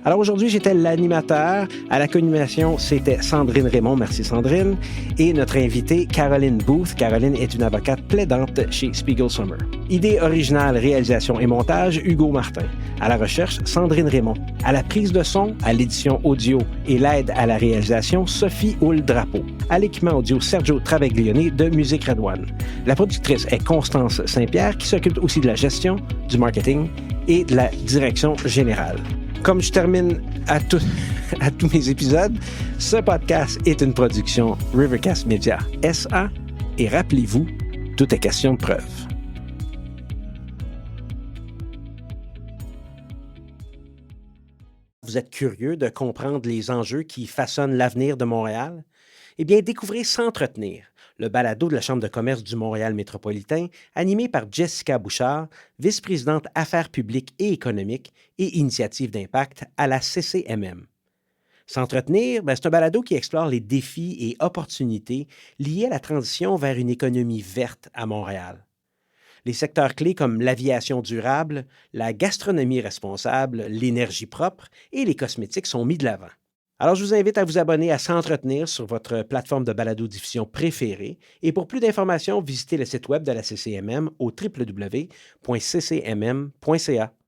Alors aujourd'hui, j'étais l'animateur. À la co-animation, c'était Sandrine Raymond. Merci Sandrine. Et notre invitée, Caroline Booth. Caroline est une avocate plaidante chez Spiegel Summer. Idée originale, réalisation et montage, Hugo Martin. À la recherche, Sandrine Raymond. À la prise de son, à l'édition audio et l'aide à la réalisation, Sophie Houle-Drapeau. À l'équipement audio, Sergio Travaglione de Musique Redouane. La productrice est Constance Saint-Pierre qui s'occupe aussi de la gestion, du marketing et de la direction générale. Comme je termine à tous mes épisodes, ce podcast est une production Rivercast Media SA et rappelez-vous, tout est question de preuve. Vous êtes curieux de comprendre les enjeux qui façonnent l'avenir de Montréal? Eh bien, découvrez S'entretenir, le balado de la Chambre de commerce du Montréal métropolitain, animé par Jessica Bouchard, vice-présidente Affaires publiques et économiques et initiatives d'impact à la CCMM. S'entretenir, c'est un balado qui explore les défis et opportunités liés à la transition vers une économie verte à Montréal. Les secteurs clés comme l'aviation durable, la gastronomie responsable, l'énergie propre et les cosmétiques sont mis de l'avant. Alors, je vous invite à vous abonner à S'entretenir sur votre plateforme de balado-diffusion préférée et pour plus d'informations, visitez le site web de la CCMM au www.ccmm.ca.